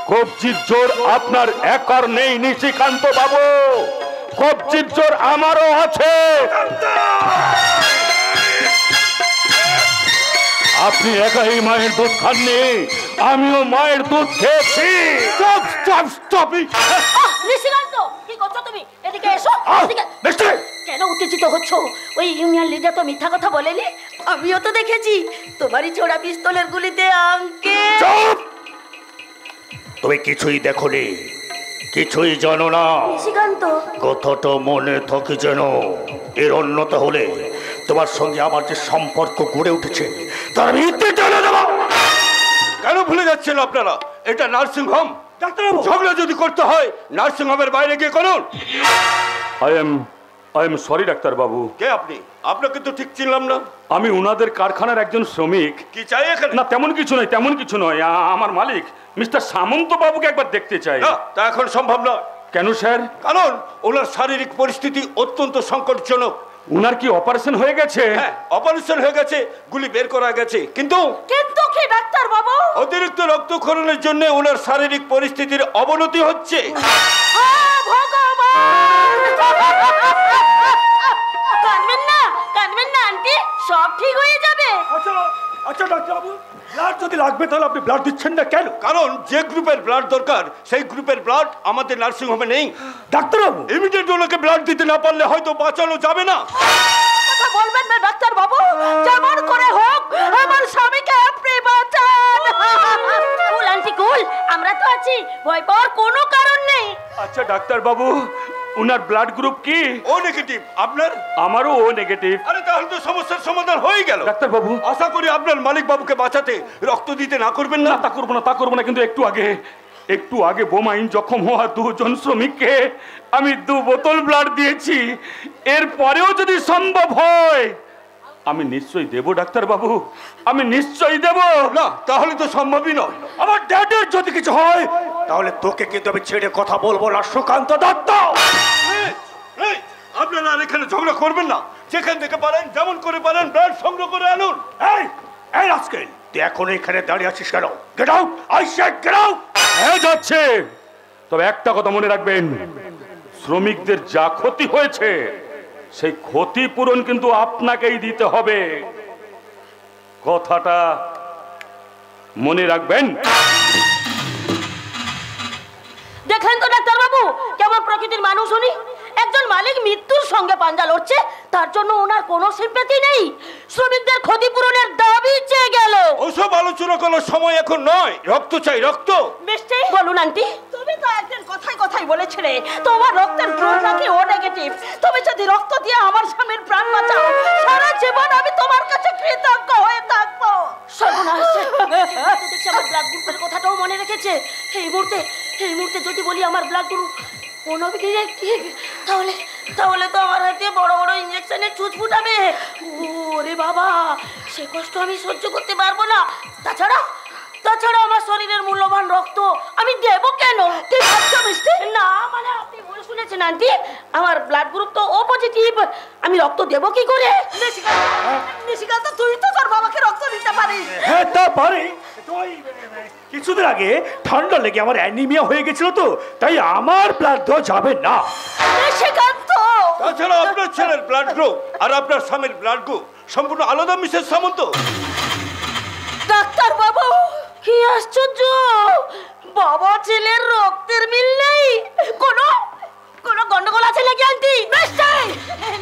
কবজির জোর আপনার একার নেই নিশিকান্ত বাবু, কবজির জোর আমারও আছে। আপনি একাই মায়ের দুধ খাননি, আমিও মায়ের দুধ খেয়েছি। নিশিকান্ত, কি করছো তুমি? এদিকে এসো। কেন উত্তেজিত হচ্ছ? ওই ইউনিয়ন লিডার তো মিথ্যা কথা বলেনি। আমিও তো দেখেছি তোমারই ছোড়া পিস্তলের গুলিতে আঙ্কেল। তুমি কিছুই দেখোনি, কিছুই জানো না। নিশিকান্ত, কথাটা মনে থাকে যেন। এর অন্যতা হলে তোমার সঙ্গে আমার যে সম্পর্ক গড়ে উঠেছে তার মিথ্যে জানা দেব। কেন ভুলে যাচ্ছেন আপনারা? এটা নার্সিং হোম। ঝগড়া যদি করতে হয় নার্সিং হোমের বাইরে গিয়ে করুন। আই এম সরি ডাক্তার বাবু। কে আপনি? আপনাকে তো ঠিক চিনলাম না। আমি উনাদের কারখানার একজন শ্রমিক। কি চাই এখানে? না, তেমন কিছু নয়। আমার মালিক মিস্টার সামন্ত বাবুকে একবার দেখতে চাই। না, তা এখন সম্ভব নয়। কেন স্যার? কারণ ওনার শারীরিক পরিস্থিতি অত্যন্ত সংকটজনক। উনার কি অপারেশন হয়ে গেছে? হ্যাঁ, অপারেশন হয়ে গেছে, গুলি বের করা গেছে, কিন্তু কি ডাক্তার বাবু? অতিরিক্ত রক্তক্ষরণের জন্য ওনার শারীরিক পরিস্থিতির অবনতি হচ্ছে। কাঁদবেন না আন্টি, সব ঠিক হয়ে যাবে। আচ্ছা ডাক্তার বাবু, ব্লাড যদি লাগবে তাহলে আপনি ব্লাড দিচ্ছেন না কেন? কারণ যে গ্রুপের ব্লাড দরকার সেই গ্রুপের ব্লাড আমাদের নার্সিং হোমে নেই। ডাক্তার বাবু, ইমিডিয়েট ওনাকে ব্লাড দিতে না পারলে হয়তো বাঁচানো যাবে না। কথা বলবেন না ডাক্তার বাবু, যেমন করে হোক আমার স্বামীকে আপনি বাঁচান। কুল আন্টি কুল, আমরা তো আছি, ভয় পাওয়ার কোনো কারণ নেই। আচ্ছা ডাক্তার বাবু, উনার ব্লাড গ্রুপ কি? ও নেগেটিভ। আপনার? আমারও ও নেগেটিভ। আরে তাহলে তো সমস্যার সমাধান হয়ে গেল। ডাক্তার বাবু, আশা করি আপনার মালিক বাবুকে বাঁচাতে রক্ত দিতে না করবেন না। তা করবো না, কিন্তু একটু আগে বোমাইন জখম হওয়া 2 জন শ্রমিককে আমি 2 বোতল ব্লাড দিয়েছি। এরপরেও যদি সম্ভব হয় আমি নিশ্চয়ই দেব ডাক্তার বাবু, আমি নিশ্চয়ই দেব। না তাহলে তো সম্ভবই নয়। আমার ড্যাডের যদি কিছু হয় তাহলে তোকে কিন্তু আমি ছেড়ে কথা বলবো না সুকান্ত দত্ত। আপনারা আর এখানে ঝগড়া করবেন না। যেখান থেকে পারেন যেমন করে পারেন ব্লাড সংগ্রহ করে আনুন। এই রাস্কেল, তুই এখন এখানে দাঁড়িয়ে আছিস কেন? Get out, I said get out. হ্যাঁ যাচ্ছে, তবে একটা কথা মনে রাখবেন, শ্রমিকদের যা ক্ষতি হয়েছে সেই ক্ষতিপূরণ কিন্তু আপনাকেই দিতে হবে, কথাটা মনে রাখবেন। দেখেন তো ডাক্তার বাবু কেমন প্রকৃতির মানুষ উনি। একজন মালিক মৃত্যুর সঙ্গে পাঞ্জা লড়ছে, তার জন্য ওনার কোনো সিম্প্যাথি নেই, শ্রমিকদের ক্ষতিপূরণের দাবি চেয়ে গেল। ওসব আলোচনা করার সময় এখন নয়। রক্ত চাই, রক্ত। মিষ্টি বলুন আন্টি। তুমি তো একদিন কথায় বলেছিলে তোমার রক্তের গ্রুপ নাকি ও নেগেটিভ। তুমি যদি রক্ত দিয়ে আমার স্বামীর প্রাণ বাঁচাও, সারা জীবন আমি তোমার কাছে কৃতজ্ঞ হয়ে থাকবো। সর্বনাশ, দেখছি আমার ব্লাড গ্রুপের কথাটাও মনে রেখেছে। এই মুহূর্তে যদি বলি আমার ব্লাড গ্রুপ তাহলে তো আমার হাতে বড় বড় ইঞ্জেকশনের চুচ ফুটাবে। ওরে বাবা, সে কষ্ট আমি সহ্য করতে পারবো না। তাছাড়া আমার শরীরের মূল্যবান রক্ত আমি দেব কেন? ঠিক ভাবছো মিষ্টি? না মানে আপনি ভুল শুনেছেন আন্টি, আমার ব্লাড গ্রুপ তো ও পজিটিভ, আমি রক্ত দেব কি করে? নিশিকান্ত, তুই তো তোর বাবাকে রক্ত দিতে পারিস। হ্যাঁ তা পারি। কিছুদিন আগে ঠান্ডা লেগে আমার অ্যানিমিয়া হয়ে গেছিল, তো তাই আমার ব্লাড দেওয়া যাবে না। নিশিকান্ত, তাছাড়া আপনার ছেলের ব্লাড গ্রুপ আর আপনার স্বামীর ব্লাড গ্রুপ সম্পূর্ণ আলাদা মিসেস সামন্ত। ডাক্তার বাবু, কি আশ্চর্য, বাবা ছেলের রক্তের মিল নেই। কোনো গন্ডগোল আছে নাকি আন্টি?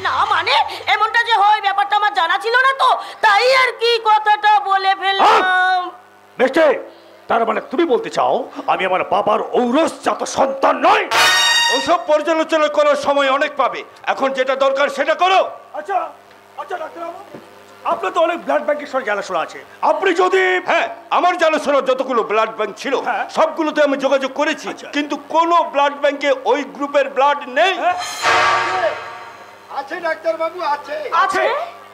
না মানে এমনটা যে হয় ব্যাপারটা আমার জানা ছিল না, তো তাই আর কি কথাটা বলে ফেললাম। মিস্টার, তার মানে তুমি বলতে চাও আমি আমার বাবার ঔরসজাত সন্তান নই? ওসব পর্যালোচনা করার সময় অনেক পাবে, এখন যেটা দরকার সেটা করো। আচ্ছা ডাক্তারবাবু, আপনার তো অনেক ব্লাড ব্যাংকের সঙ্গে জানাশোনা আছে, আপনি যদি... হ্যাঁ, আমার জানাশোনা যতগুলো ব্লাড ব্যাংক ছিল সবগুলোতে আমি যোগাযোগ করেছি, কিন্তু কোনো ব্লাড ব্যাংকে ওই গ্রুপের ব্লাড নেই। আছে ডাক্তার বাবু, আছে।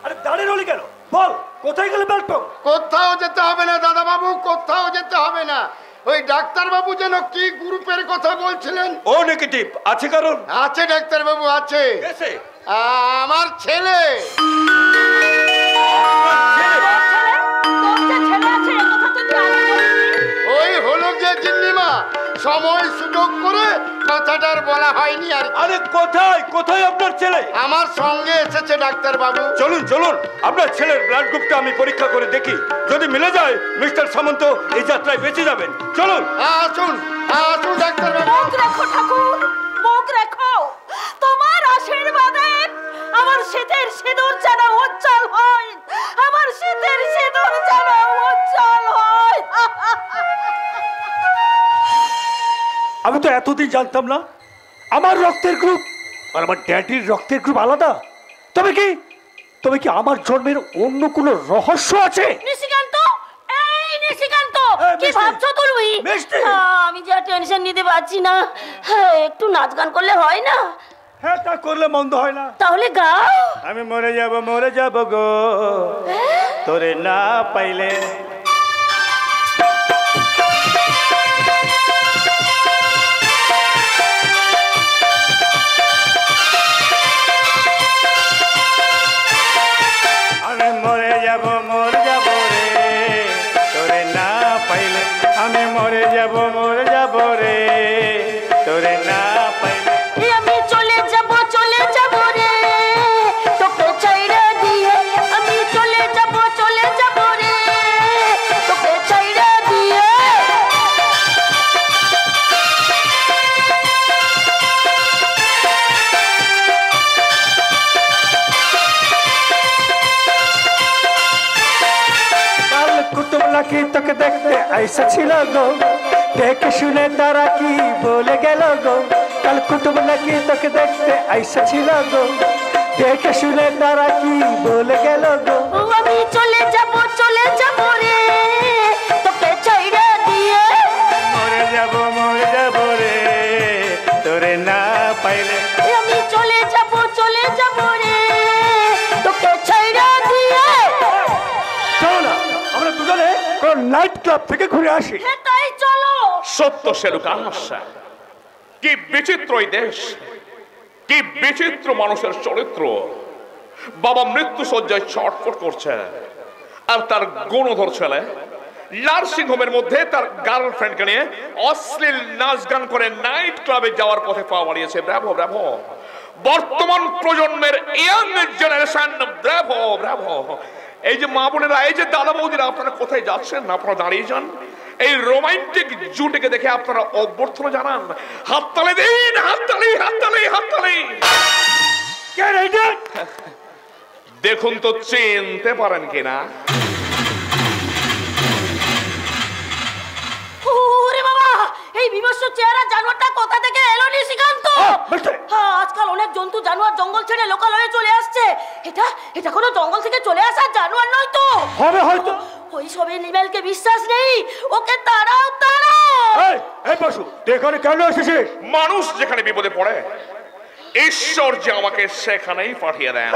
আরে দাঁড়িয়ে রইলি কেন? বল, কোথায় গেলে ব্লাড পাবো? কোথাও যেতে হবে না দাদা বাবু, কোথাও যেতে হবে না। ওই ডাক্তার বাবু যেন কি গ্রুপের কথা বলছিলেন? ও নেগেটিভ আছে কারণ? আছে ডাক্তার বাবু, আছে। আমার ছেলে। ওই হলো গিয়ে জিন্নিমা, সময় সুযোগ করে কথাটার বলা হয়নি আর। আরে কোথায় আপনার ছেলে? আমার সঙ্গে এসেছে ডাক্তার বাবু। চলুন আপনার ছেলের ব্লাড গ্রুপটা আমি পরীক্ষা করে দেখি, যদি মিলে যায় মিস্টার সামন্ত এই যাত্রায় বেঁচে যাবেন। চলুন। আসুন ডাক্তার বাবু। মুখ রাখো ঠাকুর, মুখ রাখো। তোমার আশীর্বাদে আমার শীতের সিঁদুর যেন উজ্জ্বল হয়, আমার শীতের সিঁদুর যেন উজ্জ্বল হয়। আমি তো এতদিন জানতাম না আমার রক্তের গ্রুপ আর আমার ড্যাডির রক্তের গ্রুপ আলাদা। তবে কি আমার জন্মের অন্য কোনো রহস্য আছে? নিশিকান্ত, কি ভাবছো তুমি? আমি যা টেনশন নিতে পারছি না, একটু নাচ গান করলে হয় না? হ্যাঁ, তা করলে মন্দ হয় না। তাহলে গাও। আমি মরে যাব গো তোরে না পাইলে। আমি মরে যাব রে তোরে না পাইলে। আমি মরে যাব রে তোরে না পাইলে। আমি চলে যাব রে তোকে ছাইড়া দিয়ে। আমি চলে যাব রে তোকে ছাইড়া দিয়ে। কাল কুটুম নাকি তোকে দেখতে আইসা ছিল গো, দেখে শুনে তারা কি বলে গেল গো। কাল কুটুম নাকি তোকে দেখতে আইসেছিল গো, দেখে শুনে তারা কি বলে গেল গো। আমি চলে যাব রে তোকে ছাইড়া দিয়ে। মরে যাব রে তোরে না পাইলে। আমি চলে যাব রে তোকে ছাইড়া দিয়ে। চলো না আমরা দুজনে কোন নাইট ক্লাব থেকে ঘুরে আসি। তাই চলো। সত্য সেরকম আশা। কি বিচিত্র এই দেশ, কি বিচিত্র মানুষের চরিত্র। বাবা মৃত্যু শয্যায় ছটফট করছে, আর তার গুণধর ছেলে নার্সিং হোমের মধ্যে তার গার্লফ্রেন্ডকে নিয়ে অশ্লীল নাচ গান করে নাইট ক্লাবে যাওয়ার পথে পা বাড়িয়েছে। ব্রাভো ব্রাভো, বর্তমান প্রজন্মের ইয়াং জেনারেশন। Bravo Bravo. এই যে মা বোনেরা, এই যে দাদা বৌদিরা, আপনারা কোথায় যাচ্ছেন? আপনারা দাঁড়িয়ে যান। এই রোমান্টিক জুটিকে দেখে আপনারা অভ্যর্থনা জানান। হাততালি দিন, হাততালি হাততালি হাততালি। দেখুন তো চিনতে পারেন কিনা। ওরে বাবা, এই বিভৎস চেহারা জানোয়ারটা কোথা থেকে এলো নিশিকান্ত? আজকাল অনেক জন্তু জানোয়ার জঙ্গল ছেড়ে লোকালয়ে চলে আসছে। এটা কোনো জঙ্গল থেকে চলে আসা জানোয়ার নয় তো? হবে হয়তো। ওই সবে নিমেলকে বিশ্বাস নেই, ওকে তাড়াও তাড়াও। এই পশু, তুই এখানে কেন এসেছিস? মানুষ যেখানে বিপদে পড়ে, ঈশ্বর যে আমাকে সেখানেই পাঠিয়ে দেন।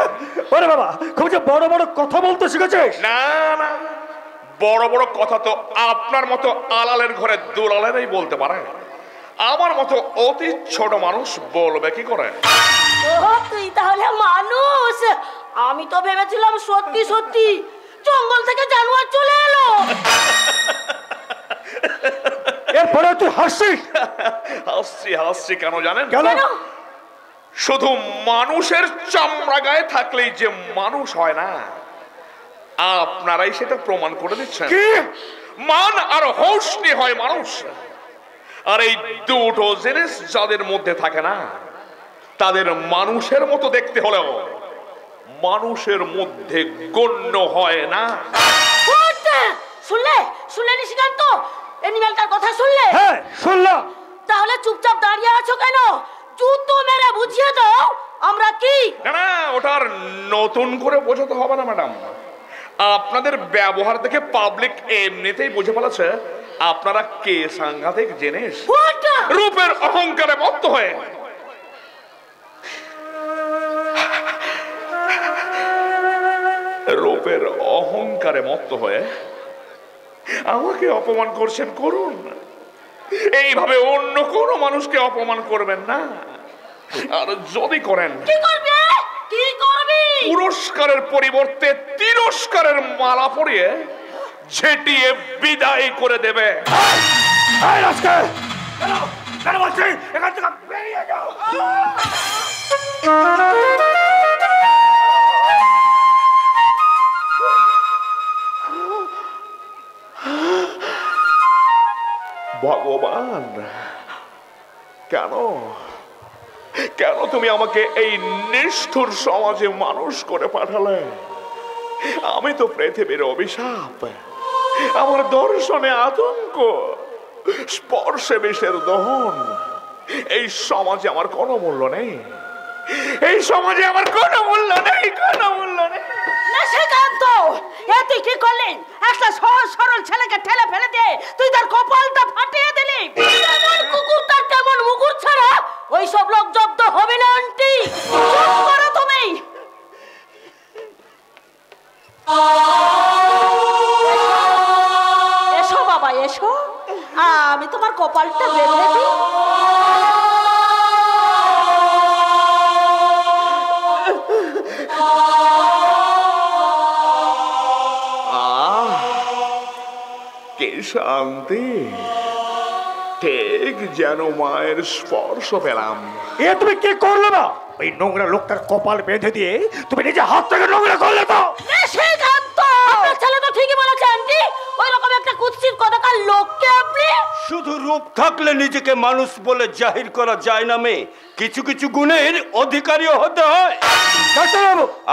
ওরে বাবা, খুব যে বড় বড় কথা বলতে শিখেছিস। না না, বড় বড় কথা তো আপনার মতো আলালের ঘরে দুলালেরই বলতে পারে। আমার মতো অতি ছোট মানুষ বলবে কি করে? তুই তাহলে মানুষ? আমি তো ভেবেছিলাম সত্যি সত্যি জঙ্গল থেকে জানোয়ার চলে এলো। এরপরে তুই হাসছিস? হাসছি কেন জানেন? কেন? শুধু মানুষের চামড়া গায়ে থাকলেই যে মানুষ হয় না, আপনারাই সেটা প্রমাণ করে দিচ্ছেন। মান আর হোশ নিয়ে হয় মানুষ। আর এই দুটো জিনিস যাদের মধ্যে থাকে না, তাদের মানুষের মতো দেখতে হলেও মানুষের মধ্যে গণ্য হয় না। শুনলে নিশিকান্ত? এনিমেলটার কথা শুনলে? হ্যাঁ শুনলাম। তাহলে চুপচাপ দাঁড়িয়ে আছো কেন? জুতো মেরে বুঝিয়ে দাও আমরা কি। না না, ওটার নতুন করে বোঝাতে হবে না ম্যাডাম। আপনাদের ব্যবহার দেখে পাবলিক এমনিতেই বুঝে ফেলেছে আপনারা কে সাংঘাতিক জিনিস। রূপের অহংকারে মত্ত হয়ে আমাকে অপমান করছেন, করুন। এইভাবে অন্য কোন মানুষকে অপমান করবেন না। আর যদি করেন, পুরস্কারের পরিবর্তে তিরস্কারের মালা পরিয়ে ঝেঁটিয়ে বিদায় করে দেবে। ভগবান, কেন কেন তুমি আমাকে এই নিষ্ঠুর সমাজে মানুষ করে পাঠালে? আমি তো পৃথিবীর অভিশাপ। আমার দর্শনে আতঙ্ক, স্পর্শে বিষের দহন। এই সমাজে আমার কোনো মূল্য নেই। এই সমাজে আমার কোনো মূল্য নেই, কোনো মূল্য নেই। তুই কি করলি? একটা সহজ সরল ছেলেকে ঠেলে ফেলে দিয়ে তুই তার কপালটা ফাটিয়ে দিলি। যেমন কুকুর তার তেমন মুগুর ছাড়া ওই সব লোক জব্দ হবে না। আন্টি চুপ করো তুমি। এসো বাবা এসো, আমি তোমার কপালটা বেঁধে দিই। কি শান্তি, ঠিক যেন মায়ের স্পর্শ পেলাম। এ তুমি কি করলে না? ওই নোংরা লোকটার কপাল বেঁধে দিয়ে তুমি নিজে হাত থেকে নোংরা করলে তো। আপনার ছেলে তো ঠিকই বলেছে আন্টি। ওই রকম একটা কুৎসিত কথাকার লোককে আপনি। শুধু রূপ থাকলে নিজেকে মানুষ বলে জাহির করা যায় না মেয়ে, কিছু কিছু গুণের অধিকারীও হতে হয়।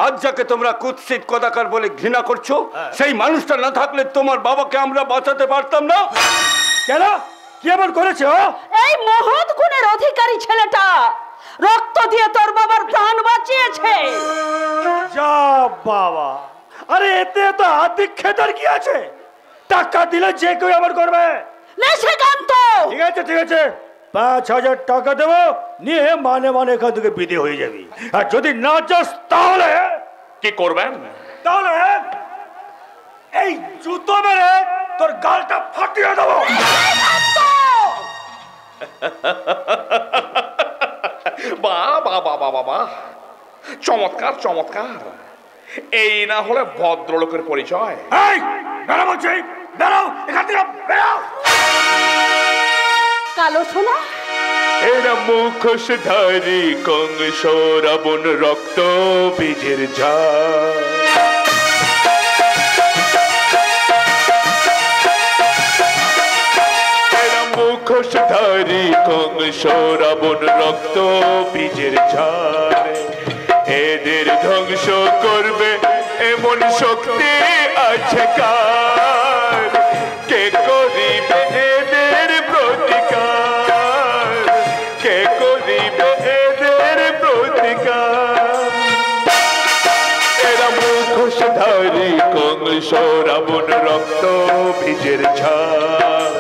আজ যাকে তোমরা কুৎসিত কথাকার বলে ঘৃণা করছো, সেই মানুষটা না থাকলে তোমার বাবাকে আমরা বাঁচাতে পারতাম না। কেন? কি এমন করেছে? এই মহৎ গুণের অধিকারী ছেলেটা রক্ত দিয়ে তোর বাবার প্রাণ বাঁচিয়েছে। যা বাবা, আরে এতে তো আর্থিক খেতার কি আছে? টাকা দিলে যে কেউ আবার করবে। নিশিকান্ত, ঠিক আছে ঠিক আছে, 5,000 টাকা দেবো, নিয়ে মানে মানে এখান থেকে বিদে হয়ে যাবি। আর যদি না যাস তাহলে কি করবেন? তাহলে এই জুতো মেরে তোর গালটা ফাটিয়ে দেবো। বাবা বাবা বাবা, চমৎকার চমৎকার। এই না হলে ভদ্রলোকের পরিচয়। এই বেরো বলছি, বেরো এখান থেকে, বেরো। কালো সোনা, এরা মুখোশধারী কংস রাবণ রক্ত বীজের ঝাড়। এরা মুখোশধারী কংস রাবণ রক্ত বীজের ঝাড়। এদের ধ্বংস করবে এমন শক্তি আছে কার? কে করিবে এদের প্রতিকার? কে করিবে এদের প্রতিকার? এরা মুখোশধারী কংস রাবণ রক্ত বীজের ঝাড়।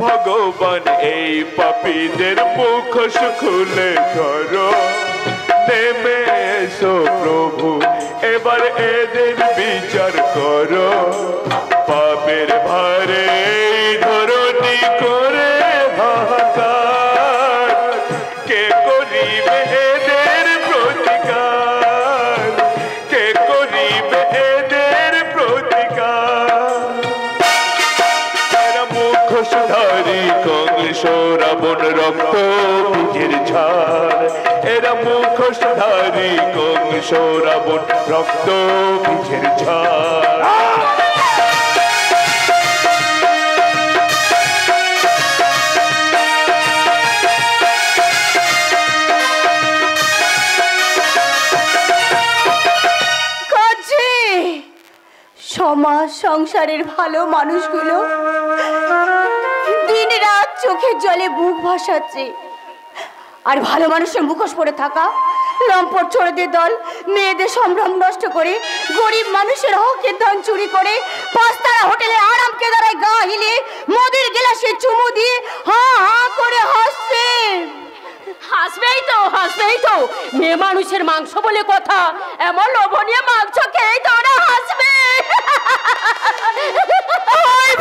ভগবান এই পাপীদের মুখোশ খুলে ধরো, নেমে এসো প্রভু, এবার এদের বিচার করো। পাপের ভারে ধরণী করে হাহাকার, কে করিবে এদের প্রতিকার? কে করিবে এদের প্রতিকার? মুখোশধারী কংস রাবণ রক্ত বীজের ঝাড়। এরা মুখোশধারী কংস রাবণ রক্ত বীজের ঝাড়। সমাজ সংসারের ভালো মানুষগুলো দিন রাত চোখের জলে বুক ভাসাচ্ছে, আর ভালো মানুষের মুখোশ পরে থাকা লম্পট চোরদের দল মেয়েদের সম্ভ্রম নষ্ট করে, গরিব মানুষের হকের ধন চুরি করে, পাঁচতারা হোটেলে আরাম কেদারায় গা হিলে মদের গেলাসে চুমু দিয়ে হা হা করে হাসছে। হাসবেই তো, হাসবেই তো, মেয়ে মানুষের মাংস বলে কথা, এমন লোভনীয় মাংস খেয়েই তো ওরা হাসবে।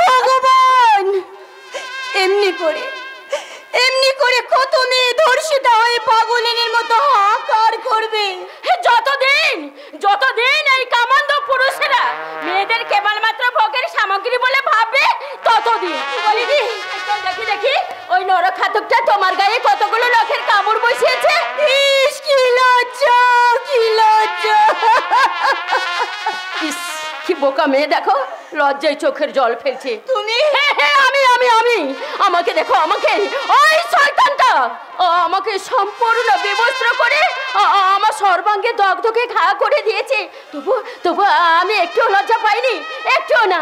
ভগবান, এমনি করে কত মেয়ে ধর্ষিতা হয়ে পাগলের মতো হাহাকার করবে। যতদিন এই কামান্দ পুরুষেরা মেয়েদের কেবলমাত্র ভোগের সামগ্রী বলে ভাববে, ততদিন দেখি দেখি ওই নরখাতকটা তোমার গায়ে কতগুলো লোকের কামড় বসিয়েছে। ইস, কি লজ্জা, কি লজ্জা। ইস, কি বোকা মেয়ে, দেখো লজ্জায় চোখের জল ফেলছে। তুমি? হ্যাঁ হ্যাঁ, আমি আমি আমি আমাকে দেখো, আমাকে ওই শয়তানটা আমাকে সম্পূর্ণ বিবস্ত্র করে আমার সর্বাঙ্গে দগদগে ঘা করে দিয়েছে। তবু আমি একটু লজ্জা পাইনি, একটুও না।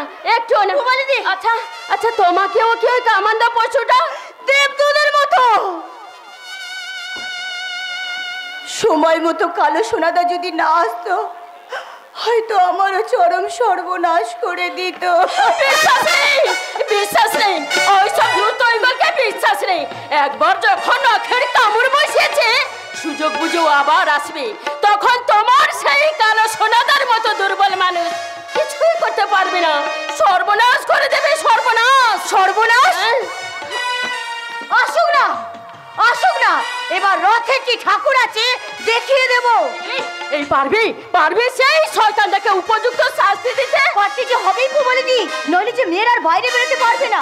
আচ্ছা আচ্ছা, তোমাকেও কি ওই কামান্দা পশুটা দেবদূতের মতো সময় মতো কালো সোনাদা যদি না আসতো, হয়তো আমারও চরম সর্বনাশ করে দিত। বিশ্বাস নেই ওইসব দ্রুতকে, বিশ্বাস নেই। একবার যখন নখের কামড় বসিয়েছে, সুযোগ বুঝেও আবার আসবে, তখন তোমার সেই কালো সোনাদার মতো দুর্বল মানুষ কিছুই করতে পারবে না, সর্বনাশ করে দেবে। সর্বনাশ, সর্বনাশ। আসুক না, এবার রথে কি ঠাকুর আছে দেখিয়ে দেব। এই পারবে সেই শয়তানটাকে উপযুক্ত শাস্তি দিতে। পারতে যে হবেই পুবালিদি, নইলে যে মেয়ের আর বাইরে বেরোতে পারবে না।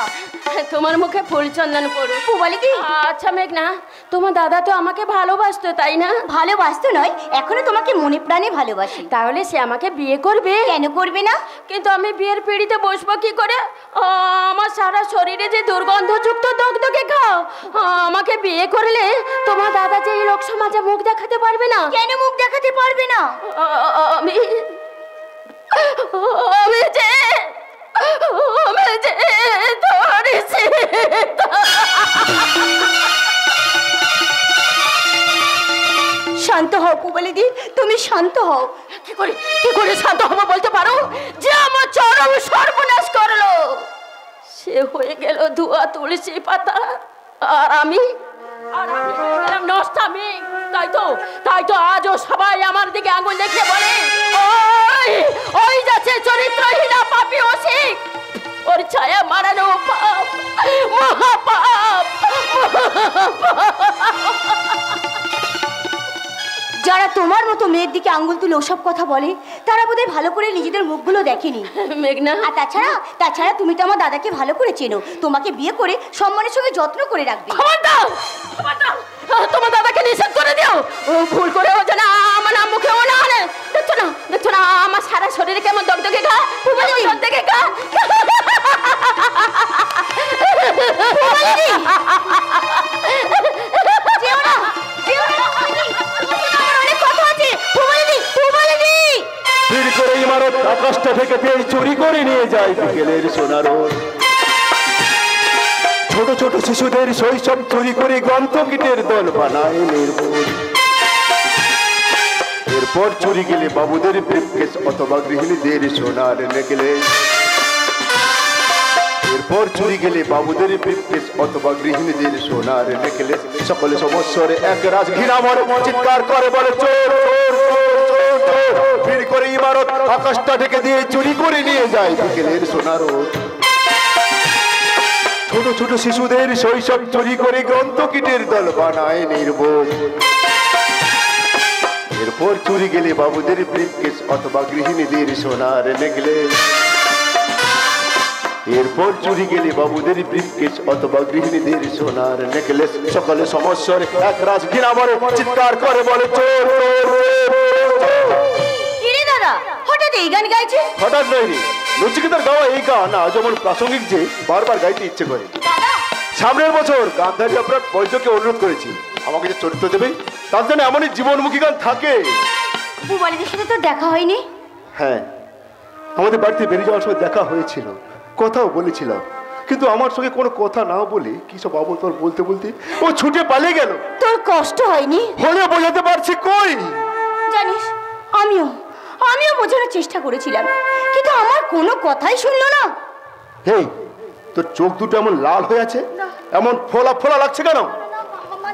তোমার মুখে ফুল চন্দন পড়ো পুবালিদি। আচ্ছা মেঘনা, তোমার দাদা তো আমাকে ভালোবাসতো, তাই না? ভালোবাসতো নয়, এখনো তোমাকে মনে প্রাণে ভালোবাসে। তাহলে সে আমাকে বিয়ে করবে? কেন করবে না? কিন্তু আমি বিয়ের পিঁড়িতে বসবো কি করে? আমার সারা শরীরে যে দুর্গন্ধযুক্ত দগদগে ঘাও, আমাকে বিয়ে করলে তোমার দাদা যে এই লোক সমাজে মুখ দেখাতে পারবে না। কেন মুখ দেখাতে পারবে না? আমি যে পুবালিদি, তুমি শান্ত হও। কি করে শান্ত হবো বলতে পারো? যে আমার চরম সর্বনাশ করলো সে হয়ে গেল ধোয়া তুলসী পাতা, আর আমি হয়ে গেলাম নষ্টামি। তাই তো আজও সবাই আমার দিকে আঙুল দেখে বলে, ওই যাচ্ছে চরিত্রহীনা পাপী অসিক, ওর ছায়া মারানো পাপ, মহাপাপ। যারা তোমার মতো মেয়ের দিকে আঙ্গুল তুলে ওসব কথা বলে তারা বোধহয় ভালো করে নিজেদের মুখগুলো দেখেনি মেঘনা। আর তাছাড়া তুমি তো আমার দাদাকে ভালো করে চেনো, তোমাকে বিয়ে করে সম্মানের সঙ্গে যত্ন করে রাখবে। তোমার দাদাকে নিষেধ করে দিও, ও ভুল করে ও যেন আমার নাম মুখে ও না আনে। দেখছো না আমার সারা শরীরে কেমন দগদগে ঘা, দগদগে ঘা। ইমারত আকাশটা থেকে পেয়ে চুরি করে নিয়ে যায় বিকেলের সোনার। ছোট ছোট শিশুদের শৈশব চুরি করে গ্রন্থকিটের দল বানায় নির্বোধ। এরপর চুরি গেলে বাবুদের ব্রিফকেস অথবা গৃহিণীদের সোনার নেকলেস। এরপর চুরি গেলে বাবুদের ব্রিফকেস অথবা গৃহিণীদের সোনার নেকলেস। সকলে সমস্যরে এক রাজ ঘৃণা মরে চিৎকার করে বলে চোর। ভিড় করে ইমারত আকাশটা ঢেকে দিয়ে চুরি করে নিয়ে যায় বিকেলের সোনার। ছোট ছোট শিশুদের শৈশব চুরি করে গ্রন্থকিটের দল বানায় নির্বোধ। এরপর চুরি গেলে বাবুদের ব্রিফকেস অথবা গৃহিণীদের সোনার নেকলেস। এরপর চুরি গেলে বাবুদের ব্রিফকেস অথবা গৃহিণীদের সোনার নেকলেস। সকালে সমস্যার এক রাজ ঘৃণা মরে চিৎকার করে বলে চোর। হঠাৎ এই গান গাইছে? হঠাৎ নয় রে, নচিকেতার গাওয়া এই গান আজ আমার প্রাসঙ্গিক যে বারবার গাইতে ইচ্ছে করে। সামনের বছর গান্ধারী অপরাধ বৈদ্যকে অনুরোধ করেছি আমাকে যে চরিত্র দেবে তার জন্য এমনই জীবনমুখী গান থাকে। পুবালিদের সাথে তো দেখা হয়নি? হ্যাঁ, আমাদের বাড়িতে বেরিয়ে যাওয়ার সময় দেখা হয়েছিল, কথাও বলেছিলাম, কিন্তু আমার সঙ্গে কোনো কথা না বলে কি সব অবতল বলতে বলতে ও ছুটে পালিয়ে গেল। তোর কষ্ট হয়নি? হলে বোঝাতে পারছি কই। জানিস আমিও বোঝানোর চেষ্টা করেছিলাম, কিন্তু আমার কোনো কথাই শুনলো না। হেই, তোর চোখ দুটো এমন লাল হয়ে আছে, এমন ফোলা ফোলা লাগছে কেন?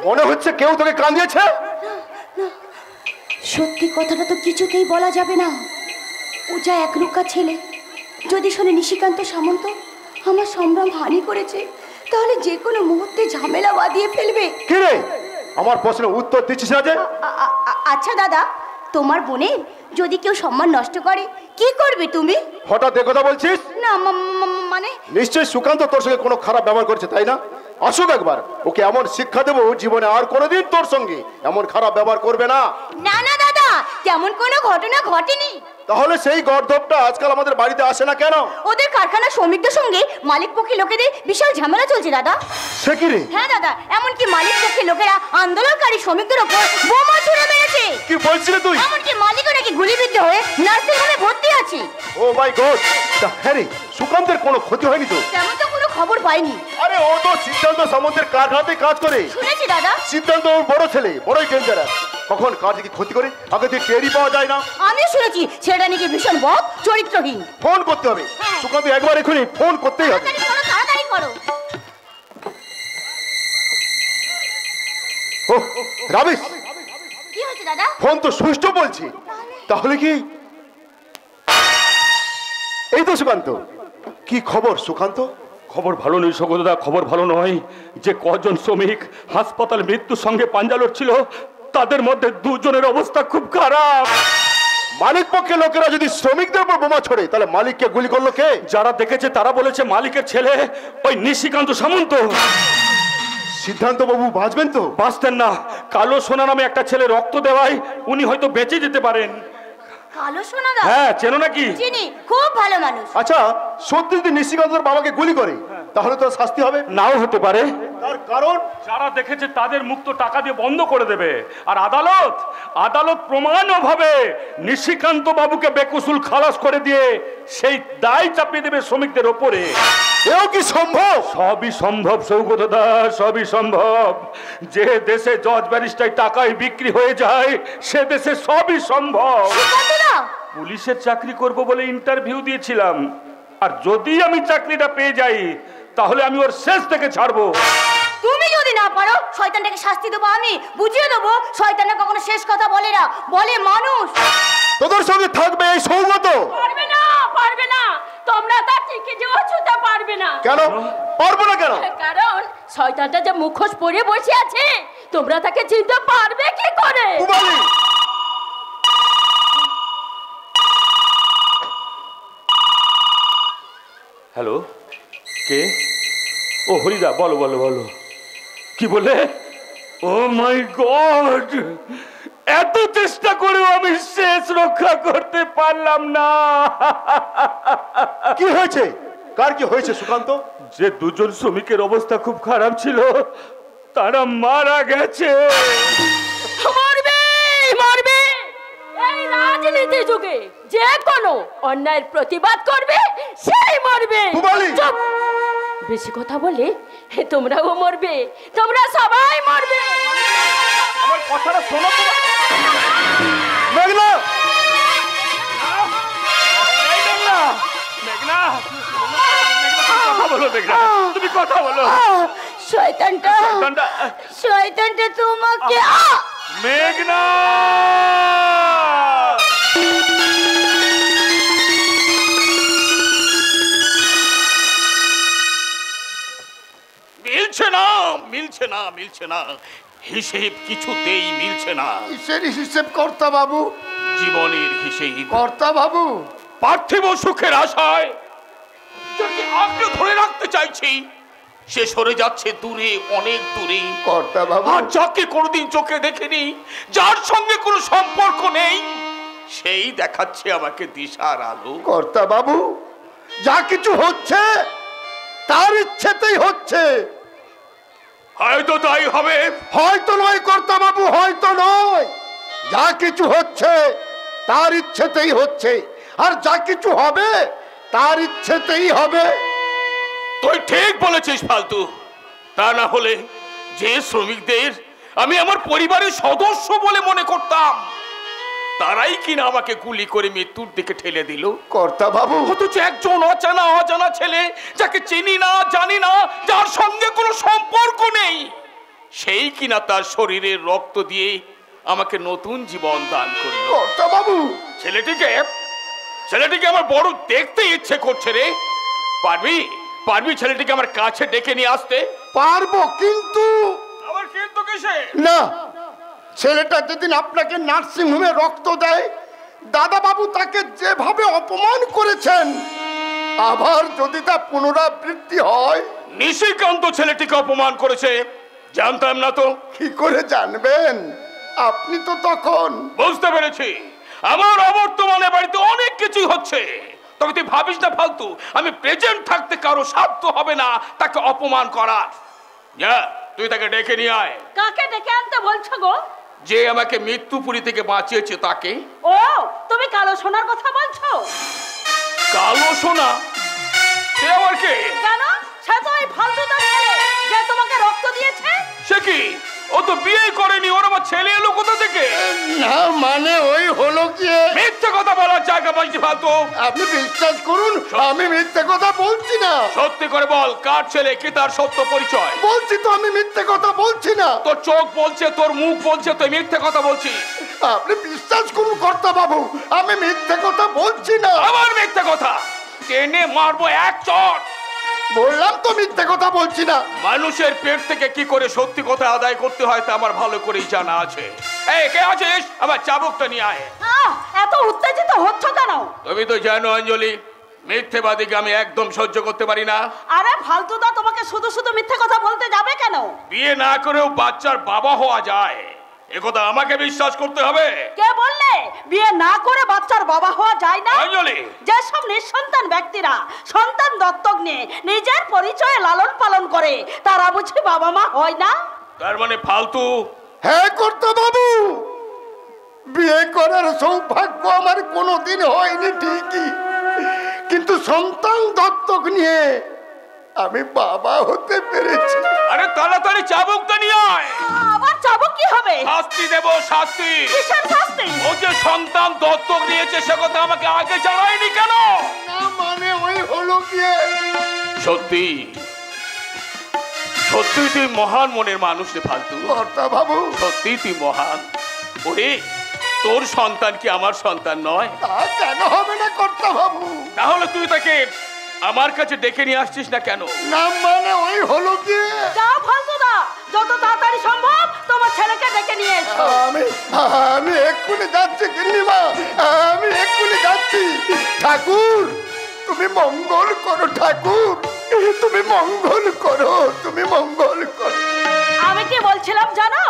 মনে হচ্ছে কেউ তোকে কাঁদিয়েছে। সত্যি কথাটা তো কিছুতেই বলা যাবে না। ও যা একরুকা ছেলে, যদি শোনে নিশিকান্ত সামন্ত আমার সম্ভ্রম হানি করেছে তাহলে যে কোনো মুহূর্তে ঝামেলা বাঁধিয়ে ফেলবে। কি রে, আমার প্রশ্নের উত্তর দিচ্ছিস না যে? আচ্ছা দাদা, তোমার বোনের যদি কেউ সম্মান নষ্ট করে কি করবে তুমি? হঠাৎ এ কথা বলছিস? না মানে নিশ্চয়ই সুকান্ত তোর সঙ্গে কোনো খারাপ ব্যবহার করছে, তাই না? আসুক একবার, ওকে এমন শিক্ষা দেবো জীবনে আর কোনোদিন তোর সঙ্গে এমন খারাপ ব্যবহার করবে না। না না দাদা, তেমন কোনো ঘটনা ঘটেনি। তাহলে সেই গর্ধবটা আজকাল আমাদের বাড়িতে আসে না কেন? ওদের কারখানার শ্রমিকদের সঙ্গে মালিক পক্ষী লোকেদের বিশাল ঝামেলা চলছে দাদা। সে কি রে? হ্যাঁ দাদা, এমনকি মালিক পক্ষী লোকেরা আন্দোলনকারী শ্রমিকদের ওপর বোমা ছুড়ে মেরেছে। কি বলছিস তুই? এমনকি মালিকও নাকি গুলিবিদ্ধ হয়ে নার্সিং হোমে ভর্তি আছে। ও মাই গড, হ্যাঁ রে, সুকান্তের কোনো ক্ষতি হয়নি তো? তেমন তো কোনো খবর পাইনি। আরে ও তো সিদ্ধান্ত সামন্তের কারখানাতে কাজ করে। শুনেছি দাদা। সিদ্ধান্ত ওর বড় ছেলে, বড়ই ডেঞ্জারাস। কখন কার দিকে ক্ষতি করে আগে থেকে টেরই পাওয়া যায় না। আমিও শুনেছি সেটা নাকি ভীষণ বদ, চরিত্রহীন। ফোন করতে হবে সুকান্ত, একবার এখনই ফোন করতেই হবে। তাড়াতাড়ি করো। ও রাবিশ, কি হয়েছে দাদা? ফোন তো সুষ্ঠু বলছি। তাহলে কি এই তো সুকান্ত? কি খবর সুকান্ত? খবর ভালো নেই সগদা, খবর ভালো নয়। যে কজন শ্রমিক হাসপাতালে মৃত্যুর সঙ্গে পাঞ্জা লড়ছিল তাদের মধ্যে দুজনের অবস্থা খুব খারাপ। মালিক পক্ষে লোকেরা যদি শ্রমিকদের উপর বোমা ছোড়ে তাহলে মালিককে গুলি করলো কে? যারা দেখেছে তারা বলেছে মালিকের ছেলে ওই নিশিকান্ত সামন্ত। সিদ্ধান্ত বাবু বাঁচবেন তো? বাঁচতেন না, কালো সোনা নামে একটা ছেলে রক্ত দেওয়ায় উনি হয়তো বেঁচে যেতে পারেন। কালো সোনা দা? হ্যাঁ, চেনো নাকি? চিনি, খুব ভালো মানুষ। আচ্ছা, সত্যি যদি নিশিকান্তর বাবাকে গুলি করে তাহলে তো শাস্তি হবে? নাও হতে পারে। তার কারণ যারা দেখেছে তাদের মুখ তো টাকা দিয়ে বন্ধ করে দেবে, আর আদালত প্রমাণ অভাবে নিশিকান্ত বাবুকে বেকসুর খালাস করে দিয়ে সেই দায় চাপিয়ে দেবে শ্রমিকদের ওপরে। এও কি সম্ভব? সবই সম্ভব সৌগত দাস, সবই সম্ভব। যে দেশে জজ ব্যারিস্টার টাকায় বিক্রি হয়ে যায় সে দেশে সবই সম্ভব। পুলিশের চাকরি করব বলে ইন্টারভিউ দিয়েছিলাম, আর যদি আমি চাকরিটা পেয়ে যাই তাহলে আমি ওর শেষ থেকে ছাড়বো। তুমি যদি না পারো শয়তানটাকে শাস্তি দেবো, আমি বুঝিয়ে দেবো শয়তানটা কখনো শেষ কথা বলে না, বলে মানুষ। তোদের সঙ্গে থাকবে এই সৌগত? পারবে না, পারবে না, তোমরা তার থেকে যে অছুতে পারবে না। কেন পারবো না? কেন? কারণ শয়তানটা যে মুখোশ পরে বসে আছে, তোমরা তাকে চিনতে পারবে কি করে? হ্যালো, কে? ও হরিদা, বলো বলো বলো। কি বলে? ও মাই গড, এত চেষ্টা করেও আমি শেষ রক্ষা করতে পারলাম না। কি হয়েছে? কার কি হয়েছে সুকান্ত? যে দুজন শ্রমিকের অবস্থা খুব খারাপ ছিল তারা মারা গেছে। মরবে, মরবে। এই রাজনীতি যুগে যে কোনো অন্যায়ের প্রতিবাদ করবে সেই মরবে। চুপ! বেশি কথা বলে তোমরাও মরবে, তোমরা সবাই মরবে। আমার কথাটা শোনো। মেঘনা, কথা বলো মেঘনা, তুমি কথা বলো। শয়তানটা তোমাকে মেঘনা, মিলছে না, মিলছে না, মিলছে না, হিসেব কিছুতেই মিলছে না। কিসের হিসেব কর্তা বাবু? জীবনের হিসেব কর্তা বাবু। পার্থিব সুখের আশায় যাকে আঁকড়ে ধরে রাখতে চাইছি সে সরে যাচ্ছে দূরে, অনেক দূরে। কর্তা বাবু। আর যাকে কোনোদিন চোখে দেখিনি, যার সঙ্গে কোনো সম্পর্ক নেই, সেই দেখাচ্ছে আমাকে দিশার আলো। কর্তা বাবু, যা কিছু হচ্ছে তার ইচ্ছেতেই হচ্ছে। হয়তো তাই হবে। হয়তো নয় কর্তা বাবু, হয়তো নয়। যা কিছু হচ্ছে তার ইচ্ছেতেই হচ্ছে, আর যা কিছু হবে তার ইচ্ছেতেই হবে। তুই ঠিক বলেছিস ফালতু। তা না হলে যে শ্রমিকদের আমি আমার পরিবারের সদস্য বলে মনে করতাম, তারাই কিনা আমাকে গুলি করে মৃত্যুর দিকে ঠেলে দিল। কর্তা বাবু, অথচ একজন অজানা ছেলে, যাকে চিনি না, জানি না, যার সঙ্গে কোনো সম্পর্ক নেই, সেই কিনা তার শরীরের রক্ত দিয়ে আমাকে নতুন জীবন দান করলো। কর্তা বাবু, ছেলেটিকে আমার বড় দেখতে ইচ্ছে করছে রে। পারবি ছেলেটিকে আমার কাছে ডেকে নিয়ে আসতে? পারবো, কিন্তু আমার কিন্তু কিসে? না, ছেলেটা যেদিন আপনাকে নার্সিং হোমে রক্ত দেয়, দাদা বাবু তাকে যেভাবে অপমান করেছেন, আবার যদি তা পুনরাবৃত্তি হয়। নিশিকান্ত ছেলেটিকে অপমান করেছে, জানতাম না তো। কি করে জানবেন? আপনি তো তখন। বুঝতে পেরেছি, আমার অবর্তমানে বাড়িতে অনেক কিছু হচ্ছে। তবে তুই ভাবিস না ফালতু, আমি প্রেজেন্ট থাকতে কারো সাধ্য হবে না তাকে অপমান করার। যা, তুই তাকে ডেকে নিয়ে আয়। কাকে ডেকে আনতে বলছো গো? যে আমাকে মৃত্যুপুরী থেকে বাঁচিয়েছে তাকে। ও, তুমি কালো সোনার কথা বলছো? কালো সোনা? সে আবার কে? কেন? সে তো ওই ফালতুটা ছেলে যে তোমাকে রক্ত দিয়েছে। সে কি? ও তো বিয়ে করেনি, ওর আবার ছেলে এলো কোথা থেকে? না মানে ওই হলো গিয়ে। মিথ্যে কথা বলার জায়গা পাইছি ফালতু। আপনি বিশ্বাস করুন, আমি মিথ্যে কথা বলছি না। সত্যি করে বল, কার ছেলে, কি তার সত্য পরিচয়? বলছি তো, আমি মিথ্যে কথা বলছি না। তোর চোখ বলছে, তোর মুখ বলছে তুই মিথ্যে কথা বলছিস। আপনি বিশ্বাস করুন কর্তা বাবু, আমি মিথ্যে কথা বলছি না। আবার মিথ্যে কথা? টেনে মারবো এক চট। বললাম তো মিথ্যে কথা বলছি না। মানুষের পেট থেকে কি করে সত্যি কথা আদায় করতে হয় তা আমার ভালো করেই জানা আছে। এই কে আছিস? আমার চাবুকটা নিয়ে আয়। এত উত্তেজিত হচ্ছ কেন? তুমি তো জানো অঞ্জলি, মিথ্যেবাদীকে আমি একদম সহ্য করতে পারি না। আরে ফালতুদা তোমাকে শুধু শুধু মিথ্যে কথা বলতে যাবে কেন? বিয়ে না করেও বাচ্চার বাবা হওয়া যায়, একথা আমাকে বিশ্বাস করতে হবে। কে বললে বিয়ে না করে বাচ্চার বাবা হওয়া যায় না? অঞ্জলি, যেসব নিঃসন্তান ব্যক্তিরা সন্তান দত্তক নিয়ে নিজের পরিচয়ে লালন পালন করে, তারা বুঝি বাবা মা হয় না? তার মানে ফালতু? হ্যাঁ কর্তা বাবু, বিয়ে করার সৌভাগ্য আমার কোনোদিন হয়নি ঠিকই, কিন্তু সন্তান দত্তক নিয়ে আমি বাবা হতে পেরেছি। আরে তাড়াতাড়ি চাবুকটা নিয়ে আয়। আবার চাবুক কি হবে? শাস্তি দেব, শাস্তি। কিসের শাস্তি? ও যে সন্তান দত্তক নিয়েছে সে কথা আমাকে আগে জানায়নি কেন? না মানে ওই হলো কি, সত্যি সত্যি তুই মহান মনের মানুষ রে ফালতু। কর্তা বাবু সত্যি তুই মহান। ওরে তোর সন্তান কি আমার সন্তান নয়? তা কেন হবে না কর্তা বাবু? তাহলে তুই তাকে আমার কাছে ডেকে নিয়ে আসছিস না কেন? না মানে ওই হলো কি, যাও ফালতুদা, যত তাড়াতাড়ি সম্ভব তোমার ছেলেকে ডেকে নিয়ে এসো। আমি এক্ষুনি যাচ্ছি গিন্নিমা, আমি এক্ষুনি যাচ্ছি। ঠাকুর তুমি মঙ্গল করো, ঠাকুর তুমি মঙ্গল করো, তুমি মঙ্গল করো। আমি কি বলছিলাম জানো?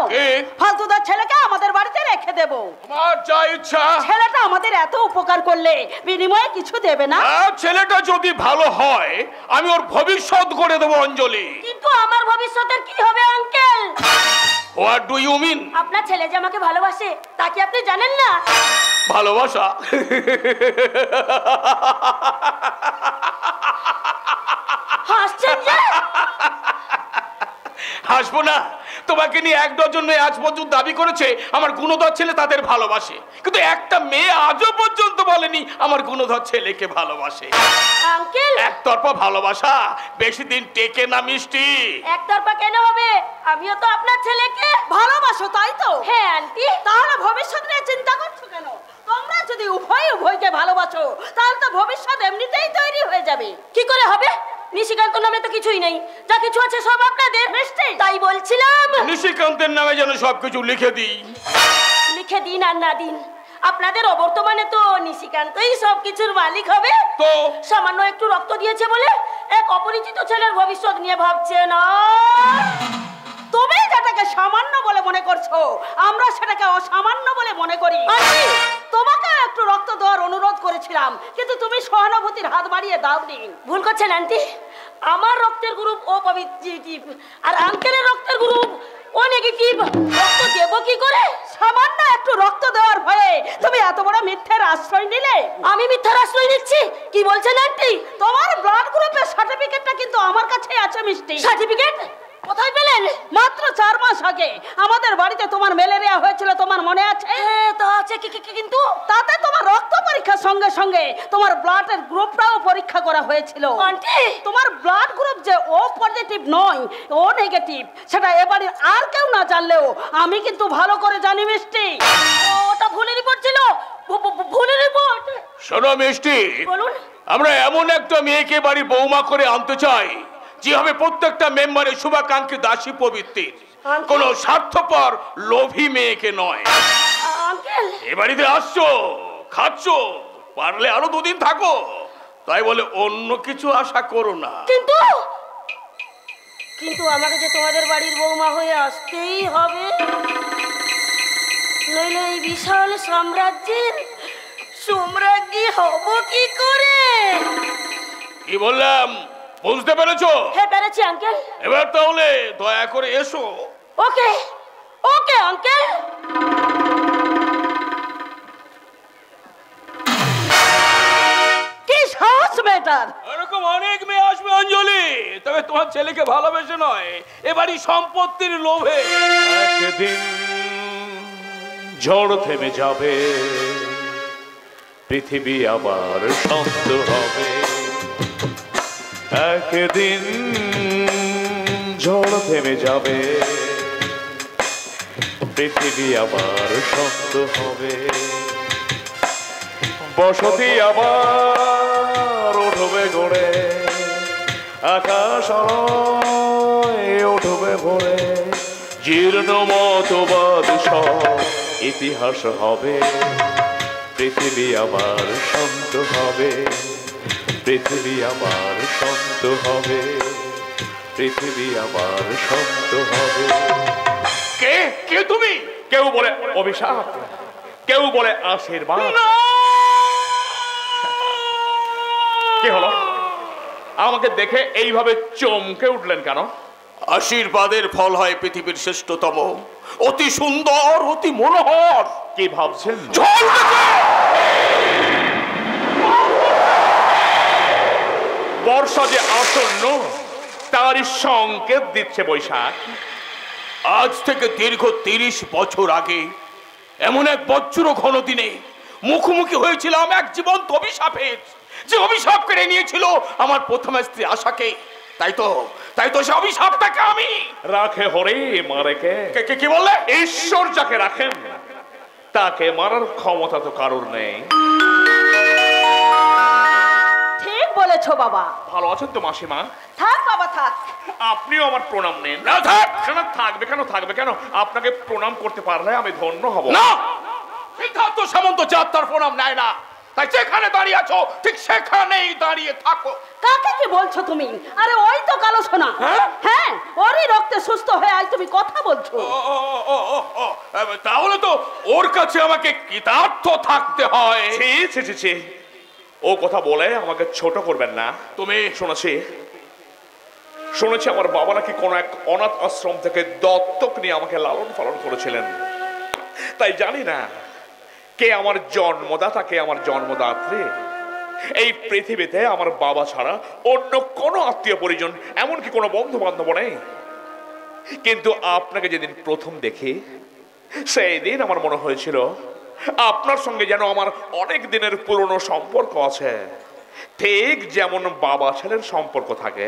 ফালতুদার ছেলেকে আমাদের বাড়িতে রেখে দেব। আমার যা ইচ্ছা। ছেলেটা আমাদের এত উপকার করলে বিনিময়ে কিছু দেবে না? ছেলেটা যদি ভালো হয় আমি ওর ভবিষ্যৎ করে দেবো অঞ্জলি। কিন্তু আমার ভবিষ্যতের কি হবে uncle? What do you mean? আপনার ছেলে যে আমাকে ভালোবাসে তা কি আপনি জানেন না? ভালোবাসা? হাসছেন যে? হাসবো না? তোমাকে নিয়ে এক ডজন মেয়ে আজ পর্যন্ত দাবি করেছে আমার গুণধর ছেলে তাদের ভালোবাসে, কিন্তু একটা মেয়ে আজও পর্যন্ত বলেনি আমার গুণধর ছেলেকে ভালোবাসে। আঙ্কেল একতরফা ভালোবাসা বেশি দিন টেকে না মিষ্টি। একতরফা কেন হবে? আমিও তো আপনার ছেলেকে ভালোবাসো তাই তো? হ্যাঁ আন্টি। তাহলে ভবিষ্যৎ নিয়ে চিন্তা করছো কেন? তোমরা যদি উভয়কে ভালোবাসো তাহলে তো ভবিষ্যৎ এমনিতেই তৈরি হয়ে যাবে। কি করে হবে? নিশিকান্ত নামে তো কিছুই নেই, যা কিছু আছে সব আপনাদের। তাই বলছিলাম নিশিকান্তের নামে যেন সবকিছু লিখে দিই। লিখে দিন আর না দিন, আপনাদের অবর্তমানে তো নিশিকান্তই সবকিছুর মালিক হবে। তো সামান্য একটু রক্ত দিয়েছে বলে এক অপরিচিত ছেলের ভবিষ্যৎ নিয়ে ভাবছে না? তুমি যেটাকে সামান্য বলে মনে করছো আমরা সেটাকে অসামান্য বলে মনে করি। তোমাকে একটু রক্ত দেওয়ার অনুরোধ করেছিলাম কিন্তু তুমি সহানুভূতির হাত বাড়িয়ে দাওনি। ভুল করছেন আন্টি, আমার রক্তের গ্রুপ ও পজিটিভ আর আঙ্কেলের রক্তের গ্রুপ ও নেগেটিভ। রক্ত দেব কি করে? সামান্য একটু রক্ত দেওয়ার ভয়ে তুমি এত বড় মিথ্যার আশ্রয় নিলে? আমি মিথ্যার আশ্রয় নিচ্ছি? কি বলছেন আন্টি? তোমার ব্লাড গ্রুপের সার্টিফিকেটটা কিন্তু আমার কাছেই আছে মিষ্টি। সার্টিফিকেট কোথায় পেলেন? মাত্র 4 মাস আগে আমাদের বাড়িতে তোমার ম্যালেরিয়া হয়েছিল, তোমার মনে আছে? হ্যাঁ তা আছে, কিন্তু তাতে তোমার রক্ত পরীক্ষার সঙ্গে সঙ্গে তোমার ব্লাডের গ্রুপটাও পরীক্ষা করা হয়েছিল। আন্টি তোমার ব্লাড গ্রুপ যে ও পজিটিভ নয়, ও নেগেটিভ, সেটা এবারে আর কেউ না জানলেও আমি কিন্তু ভালো করে জানি মিষ্টি। ওটা ভুলের রিপোর্ট ছিল, ভুলের রিপোর্ট। শোনো মিষ্টি, বলুন। আমরা এমন একটা মেয়েকে বাড়ি বৌমা করে আনতে চাই যে হবে প্রত্যেকটা মেম্বারের শুভাকাঙ্ক্ষী দাসী প্রবৃত্তির, কোনো স্বার্থপর লোভী মেয়েকে নয়। আঙ্কেল এ বাড়িতে আসছো, খাচ্ছো, পারলে আরো 2 দিন থাকো, তাই বলে অন্য কিছু আশা করো না। কিন্তু আমাকে যে তোমাদের বাড়ির বৌমা হয়ে আসতেই হবে, নইলে এই বিশাল সাম্রাজ্যের সম্রাজ্ঞী হব কি করে? কি বললাম বুঝতে পেরেছো? হ্যাঁ পেরেছি আঙ্কেল। এবার তাহলে দয়া করে এসো। ওকে ওকে আঙ্কেল। কি সাহস বেটার! এরকম অনেক মেয়ে আসবে অঞ্জলি, তবে তোমার ছেলেকে ভালোবেসে নয়, এবারই সম্পত্তির লোভে। একদিন ঝড় থেমে যাবে, পৃথিবী আবার শান্ত হবে। একদিন ঝড় থেমে যাবে, পৃথিবী আবার শান্ত হবে। বসতি আবার উঠবে গড়ে, আকাশ উঠবে ভরে। জীর্ণ মতবাদ সব ইতিহাস হবে, পৃথিবী আবার শান্ত হবে। পৃথিবী আবার শান্ত হবে, পৃথিবী আবার শান্ত হবে। কে কে তুমি? কেউ বলে অভিশাপ, কেউ বলে আশীর্বাদ। কি হলো? আমাকে দেখে এইভাবে চমকে উঠলেন কেন? আশীর্বাদের ফল হয় পৃথিবীর শ্রেষ্ঠতম, অতি সুন্দর, অতি মনোহর। কি ভাবছেন? বর্ষা যে আসন্ন, তার সংকেত দিচ্ছে বৈশাখ। আজ থেকে দীর্ঘ 30 বছর আগে এমন এক বজ্র ঘন দিনে মুখোমুখি হয়েছিলাম এক জীবন্ত অভিশাপের, যে অভিশাপ কেড়ে নিয়েছিল আমার প্রথম স্ত্রী আশাকে। তাই তো সে অভিশাপটাকে আমি রাখে হরে মারে কে? কি বললে? ঈশ্বর যাকে রাখেন তাকে মারার ক্ষমতা তো কারোর নেই। ঠিক বলেছো বাবা। ভালো আছেন তো মাসিমা? থাক বাবা থাক। আপনিও আমার প্রণাম নেন। না থাক। থাকবে কেন? আপনাকে প্রণাম করতে পারলে আমি ধন্য হব। না, সিদ্ধার্থ সামন্ত যাত্রার প্রণাম নেয় না, তাই যেখানে দাঁড়িয়ে আছো ঠিক সেখানেই দাঁড়িয়ে থাকো। কাকে কি বলছো তুমি? আরে ওই তো কালো সোনা। হ্যাঁ, ওরই রক্তে সুস্থ হয়ে আজ তুমি কথা বলছো। তাহলে তো ওর কাছে আমাকে কৃতার্থ থাকতে হয়। ছি, ও কথা বলে আমাকে ছোট করবেন না। তুমি শুনেছি আমার বাবা নাকি কোন এক অনাথ আশ্রম থেকে দত্তক নিয়ে আমাকে লালন পালন করেছিলেন। তাই জানি না কে আমার জন্মদাতা, কে আমার জন্মদাত্রী। এই পৃথিবীতে আমার বাবা ছাড়া অন্য কোনো আত্মীয় পরিজন, এমনকি কোনো বন্ধু বান্ধব নেই। কিন্তু আপনাকে যেদিন প্রথম দেখি সেই দিন আমার মনে হয়েছিল আপনার সঙ্গে যেন আমার অনেক দিনের পুরনো সম্পর্ক আছে, ঠিক যেমন বাবা ছেলের সম্পর্ক থাকে।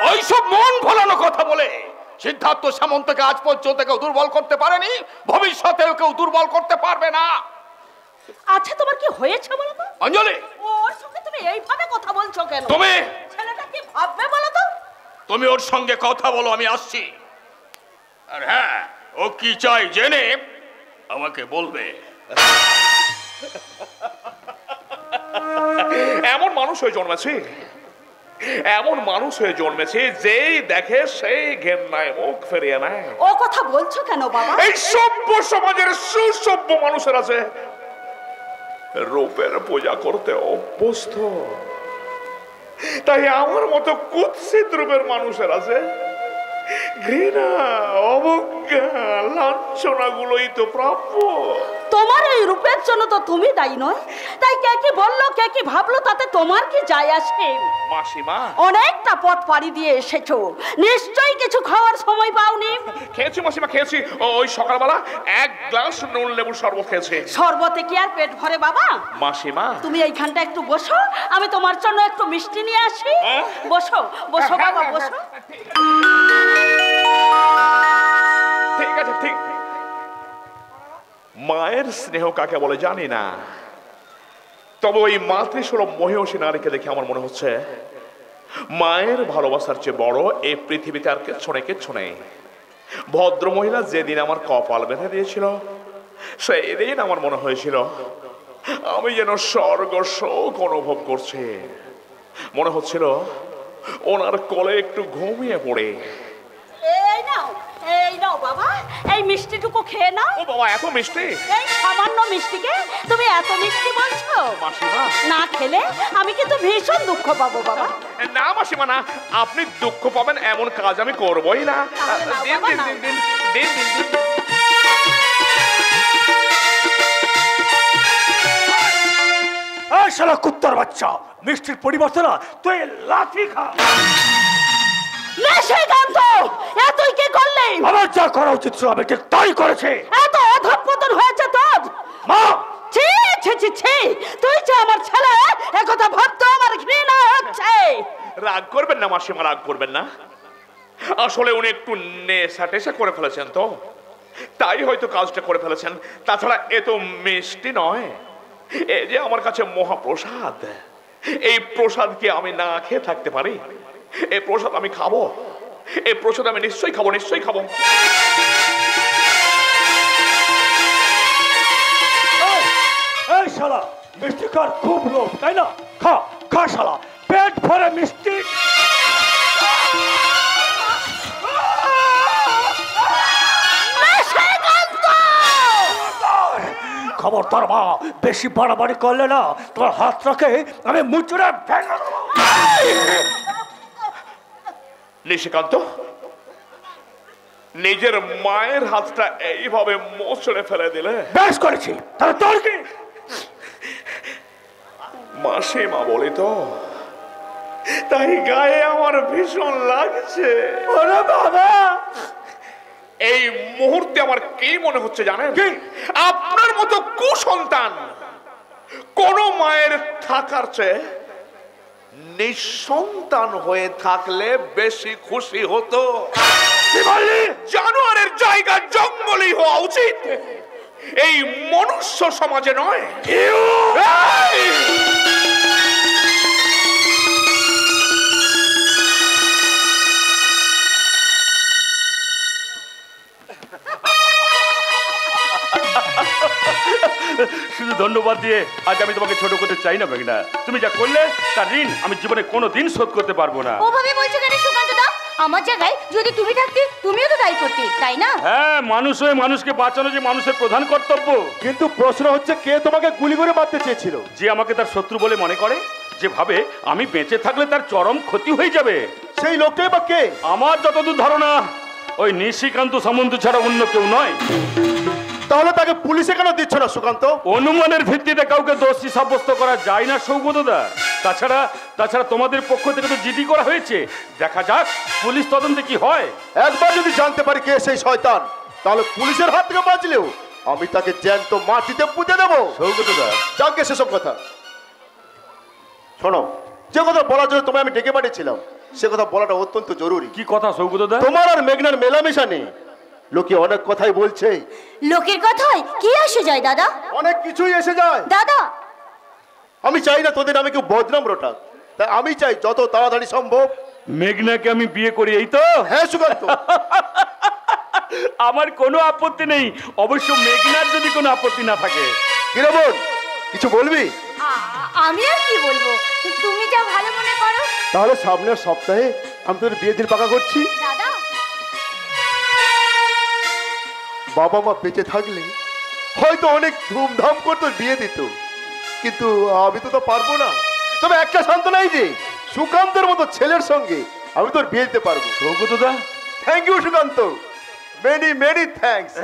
ওইসব মন ভোলানো কথা বলে সিদ্ধার্থ সামন্তকে আজ পর্যন্ত কেউ দুর্বল করতে পারেনি, ভবিষ্যতেও কেউ দুর্বল করতে পারবে না। আচ্ছা তোমার কি হয়েছে বলো তো? অঞ্জলি, ওর সঙ্গে তুমি এইভাবে কথা বলছো কেন? তুমি ছেলেটা কি ভাববে বলো তো? তুমি ওর সঙ্গে কথা বলো, আমি আসছি। আর হ্যাঁ, ও কি চাই জেনে আমাকে বলবে। এমন মানুষ হয়ে জন্মেছে যেই দেখে সেই ঘেন্নায় মুখ ফেরিয়ে নেয়। ও কথা বলছো কেন বাবা? এই সভ্য সমাজের সুসভ্য মানুষের আছে রূপের পূজা করতে অভ্যস্ত, তাই আমার মতো কুৎসিত রূপের মানুষের আছে ঘৃণা, অবজ্ঞা, লাঞ্ছনা গুলোই তো প্রাপ্য। তোমার এই রূপের জন্য তো তুমি দায়ী নয়, তাই কে কি বললো কে কি ভাবলো তাতে তোমার কি যায় আসে? মাসিমা, অনেকটা পথ পাড়ি দিয়ে এসেছো, নিশ্চয়ই কিছু খাওয়ার সময় পাওনি। খেয়েছি মাসিমা, খেয়েছি। ওই সকালবেলা 1 গ্লাস নুন লেবুর শরবত খেয়েছি। শরবতে কি আর পেট ভরে বাবা? মাসিমা, তুমি এইখানটা একটু বসো, আমি তোমার জন্য একটু মিষ্টি নিয়ে আসি। বসো বাবা, বসো। ঠিক আছে, ঠিক। মায়ের স্নেহ কাকে বলে জানি না, তবে ওই মাতৃসুলভ মহিষী নারীকে দেখে আমার মনে হচ্ছে মায়ের ভালোবাসার চেয়ে বড় এই পৃথিবীতে আর কিচ্ছু নেই। ভদ্র মহিলা যেদিন আমার কপাল বেঁধে দিয়েছিল সেই দিন আমার মনে হয়েছিল আমি যেন স্বর্গ সুখ অনুভব করছি। মনে হচ্ছিল ওনার কোলে একটু ঘুমিয়ে পড়ে। এই নাও বাবা, এই মিষ্টিটুকু খেয়ে নাও। ও বাবা, এত মিষ্টি! এই সামান্য মিষ্টিকে তুমি এত মিষ্টি বলছো? মাসিমা, না খেলে আমি কিন্তু ভীষণ দুঃখ পাবো বাবা। না মাসিমা, না, আপনি দুঃখ পাবেন এমন কাজ আমি করবই না। দিন। এই শালা কুত্তার বাচ্চা, মিষ্টির পরিবর্তে না তুই লাঠি খা। নিশিকান্ত, তুই কি করলি? আমার যা করা উচিত ছিল আমি ঠিক তাই করেছে। এত অধঃপতন হয়েছে তোর। মা, ছি, তুই যে আমার ছেলে একথা ভাবতে আমার ঘৃণা হচ্ছে। রাগ করবেন না মাসিমা, রাগ করবেন না। আসলে উনি একটু নেশা টেশা করে ফেলেছেন তো, তাই হয়তো কাজটা করে ফেলেছেন। তাছাড়া এ তো মিষ্টি নয়, এই যে আমার কাছে মহাপ্রসাদ। এই প্রসাদ কি আমি না খেয়ে থাকতে পারি? এই প্রসাদ আমি খাবো, এই প্রসাদ আমি নিশ্চয়ই খাবো। এই শালা, মিষ্টি খাওয়ার খুব লোভ তাই না? খা শালা, পেট ভরে মিষ্টি। খবরদার মা, বেশি বাড়াবাড়ি করলে না তোমার হাত রাখে আমি মুচড়ে ভেঙে দেবো। নিশিকান্ত, নিজের মায়ের হাতটা এইভাবে মোচড়ে ফেলে দিলে? বেশ করেছি, তাহলে তোর কি? মাসিমা বলি তো, তাই গায়ে আমার ভীষণ লাগছে। ওরে বাবা, এই মুহূর্তে আমার কি মনে হচ্ছে জানেন? আপনার মতো কুসন্তান কোন মায়ের থাকার চেয়ে নিঃসন্তান হয়ে থাকলে বেশি খুশি হতো। জানোয়ারের জায়গা জঙ্গলই হওয়া উচিত, এই মনুষ্য সমাজে নয়। শুধু ধন্যবাদ দিয়ে আজ আমি তোমাকে ছোট করতে চাই না মেঘনা। তুমি যা করলে তার ঋণ আমি জীবনে কোনোদিন শোধ করতে পারবো না। ওভাবে বলছো কেন সুকান্ত দা? আমার জায়গায় যদি তুমি থাকতে তুমিও তো তাই করতে, তাই না? হ্যাঁ, মানুষ হয়ে মানুষকে বাঁচানো যে মানুষের প্রধান কর্তব্য। কিন্তু প্রশ্ন হচ্ছে, কে তোমাকে গুলি করে মারতে চেয়েছিল? যে আমাকে তার শত্রু বলে মনে করে, যে ভাবে আমি বেঁচে থাকলে তার চরম ক্ষতি হয়ে যাবে, সেই লোকটাই বা কে? আমার যতদূর ধারণা ওই নিশিকান্ত সামন্ত ছাড়া অন্য কেউ নয়। তাহলে তাকে পুলিশে কেন দিচ্ছ না সুকান্ত? অনুমানের ভিত্তিতে কাউকে দোষী সাব্যস্ত করা যায় না সৌগতদা। তাছাড়া তোমাদের পক্ষ থেকে তো জিডি করা হয়েছে, দেখা যাক পুলিশ তদন্তে কি হয়। একবার যদি জানতে পারি কে সেই শয়তান, তাহলে পুলিশের হাত থেকে বাঁচলেও আমি তাকে জ্যান্ত মাটিতে পুঁতে দেবো। সৌগতদা, যাকে সেসব কথা শোনো, যে কথা বলার জন্য তোমায় আমি ডেকে পাঠিয়েছিলাম সে কথা বলাটা অত্যন্ত জরুরি। কি কথা সৌগতদা? তোমার আর মেঘনার মেলামেশা নেই, লোকে অনেক কথাই বলছে। লোকের কথায় কি আসে যায় দাদা? অনেক কিছুই এসে যায় দাদা। আমি চাই না তোদের নামে কেউ বদনাম রটাক, তাই আমি চাই যত তাড়াতাড়ি সম্ভব মেঘনাকে আমি বিয়ে করি, এই তো? হ্যাঁ সুকান্ত। আমার কোনো আপত্তি নেই, অবশ্য মেঘনার যদি কোনো আপত্তি না থাকে। কিরে বোন, কিছু বলবি? আমি আর কি বলবো, তুমি যা ভালো মনে করো। তাহলে সামনের সপ্তাহে আমি তোর বিয়ে দিন পাকা করছি। দাদা, বাবা মা বেঁচে থাকলে হয়তো অনেক ধুমধাম করে তোর বিয়ে দিত, কিন্তু আমি তো পারবো না। তবে একটা সান্ত্বনাই যে সুকান্তের মতো ছেলের সঙ্গে আমি তোর বিয়ে দিতে পারবো। সৌগতদা, thank you Sukanta, many many thanks.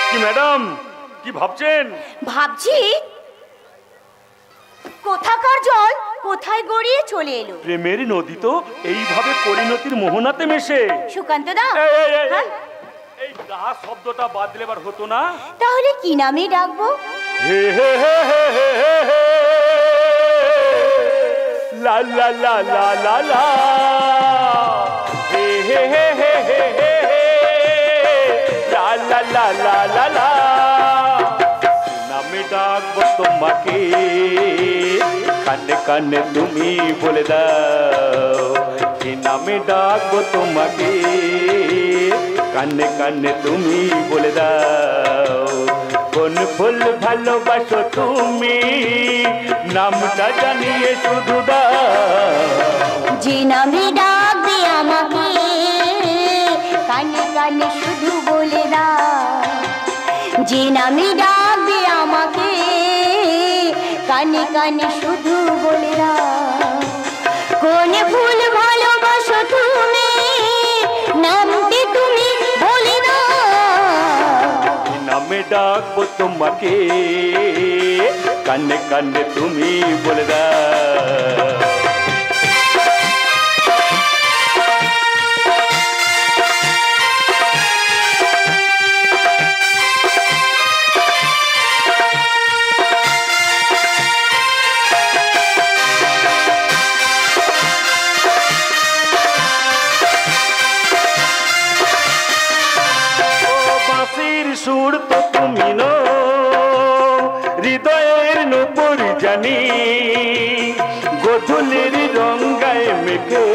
কি ম্যাডাম, কি ভাবছেন? ভাবছি কোথাকার জল কোথায় গড়িয়ে চলে এলো। প্রেমের নদী তো এইভাবে পরিণতির মোহনাতে মেশে। সুকান্ত দা, এই দা শব্দটা বাদ দিলে এবার হতো না? তাহলে কি নামে ডাকবো? হে হে হে হে হে হে হে, লা লা লা লা লা লা, হে হে হে হে হে হে, লা লা লা লা লা লা। নামে ডাকবো তোমাকে, কানে কানে তুমি বলে দাও। কি নামে ডাকবো তোমাকে, কানে কানে তুমি বলে দাও। কোন ফুল ভালোবাসো তুমি, নামটা জানিয়ে শুধু দাও। যে নামে ডাকবে আমাকে, কানে কানে শুধু বলে দাও। যে নামে ডাকবে আমাকে, কানে কানে শুধু বলে দাও। কোন ফুল ভালোবাসো তুমি, নামটি তুমি বলে দাও। নামে ডাকবো তোমাকে, কানে কানে তুমি বলে দাও। সুর তো তুমি নো, হৃদয়ের নূপুর জানি, গোধূলির রঙ্গায় মেঘে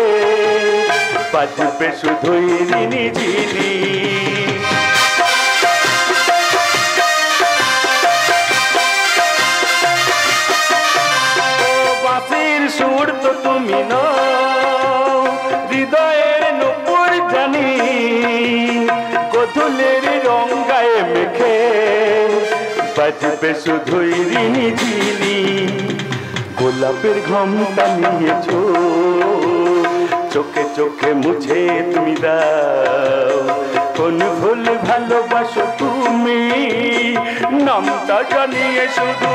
বাজবে শুধুই রিনি ঝিনি। ও বাঁশির সুর তো তুমি নো, হৃদয়ের নূপুর জানি, গোধূলির রঙ্গায় মেঘে বাজবে শুধুই রিনি ঝিনি। গোলাপের ঘোমটা নিয়েছো, চোখে চোখে মুছে তুমি দাও। কোন ভুল ভালোবাসো তুমি নামটা জানিয়ে শুধু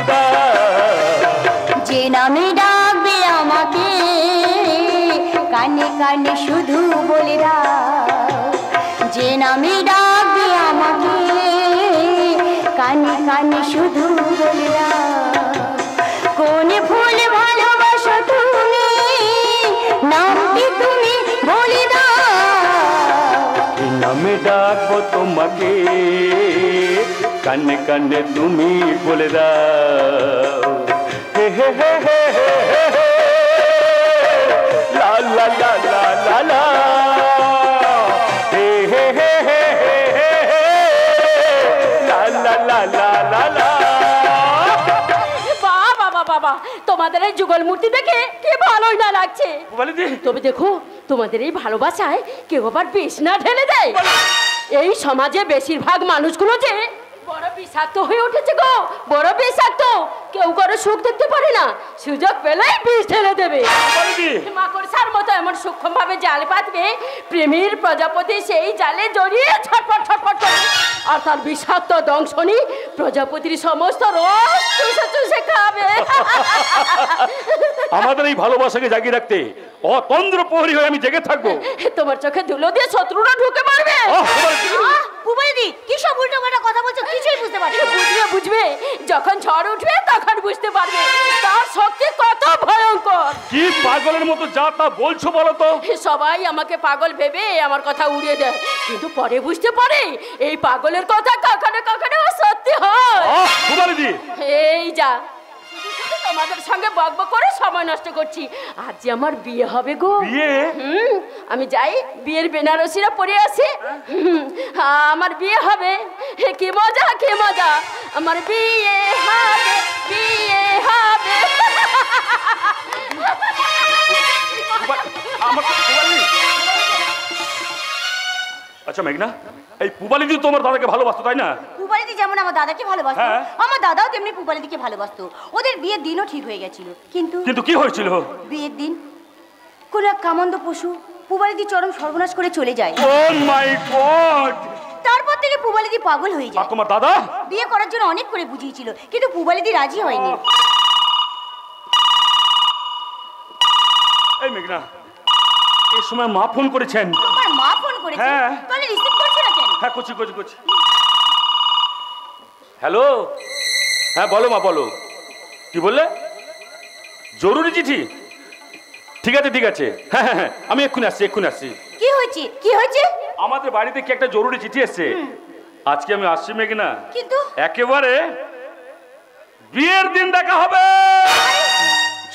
যে নামে ডাকবে আমাকে কানে কানে শুধু বলে দাও যে নামে ডাকবে আমাকে কানে কানে শুধু বলে দাও কোন ভুল ভালোবাসো তুমি নামটি তুমি বলে দাও নামে ডাকবো তোমাকে কানে কানে তুমি বলে দাও হে হে হে হে হে হে লা লা লা লা লা লা হে হে হে হে হে হে লা লা লা লা লা লা। বাবা বাবা তোমাদের এই যুগল মূর্তি দেখে কি ভালোই না লাগছে তবে দেখো তোমাদের এই ভালোবাসায় কেউ আবার বিষ না ঢেলে দেয় এই সমাজে বেশিরভাগ মানুষগুলো যে বড় বিষাক্ত হয়ে উঠেছে গো বড় বিষাক্ত কেউ কারো সুখ দেখতে পারে না সুযোগ পেলেই বিষ ঢেলে দেবে মাকড়সার মতো এমন সূক্ষ্ম ভাবে জাল পাতবে প্রেমের প্রজাপতি সেই জালে জড়িয়ে ছটফট ছটফট করে আর তার বিষাক্ত দংশনী প্রজাপতির সমস্ত রস চুষে চুষে খাবে আমাদের এই ভালোবাসাকে জাগিয়ে রাখতে অতন্দ্র প্রহরী হয়ে আমি জেগে থাকবো তোমার চোখে ধুলো দিয়ে শত্রুরা ঢুকে মারবে পুবাইদি কি সব উল্টোপাল্টা কথা বলছো কিছুই বুঝতে পারছি বুঝবে বুঝবে যখন ঝড় উঠবে তখন বুঝতে পারবে তার শক্তি কত ভয়ঙ্কর কি পাগলের মতো যা তা বলছো বলো তো সবাই আমাকে পাগল ভেবে আমার কথা উড়িয়ে দেয় কিন্তু পরে বুঝতে পারে এই পাগলের কথা কখনো কখনো সত্যি হয় এই যা তোমাদের সঙ্গে বকবক করে সময় নষ্ট করছি আজ যে আমার বিয়ে হবে গো বিয়ে আমি যাই বিয়ের বেনারসিরা পরে আসি আমার বিয়ে হবে কি মজা আমার বিয়ে হবে আচ্ছা মেঘনা এই পুবালিদি তোমার দাদাকে ভালোবাসতো তাই না পুবালিদি যেমন আমার দাদাকে ভালোবাসতো আমার দাদাও তেমনি পুবালিদিকে ভালোবাসতো ওদের বিয়ের দিনও ঠিক হয়ে গেছিল কিন্তু কি হয়েছিল বিয়ের দিন কোন এক কামন্দ পশু পুবালিদি চরম সর্বনাশ করে চলে যায় ও মাই গড তারপর থেকে পুবালিদি পাগল হয়ে যায় তোমার দাদা বিয়ে করার জন্য অনেক করে বুঝিয়েছিল কিন্তু পুবালিদি রাজি হয়নি এই মেঘনা এই সময় মা ফোন করেছেন মা ফোন করেছে তাহলে রিসিভ করছ না কেন হ্যাঁ করছি হ্যালো হ্যাঁ বলো মা বলো কি বললে জরুরি চিঠি ঠিক আছে হ্যাঁ আমি এক্ষুনি আসছি কি হয়েছে আমাদের বাড়িতে কি একটা জরুরি চিঠি এসেছে আজকে আমি আসছি মেঘনা কিন্তু একেবারে বিয়ের দিন দেখা হবে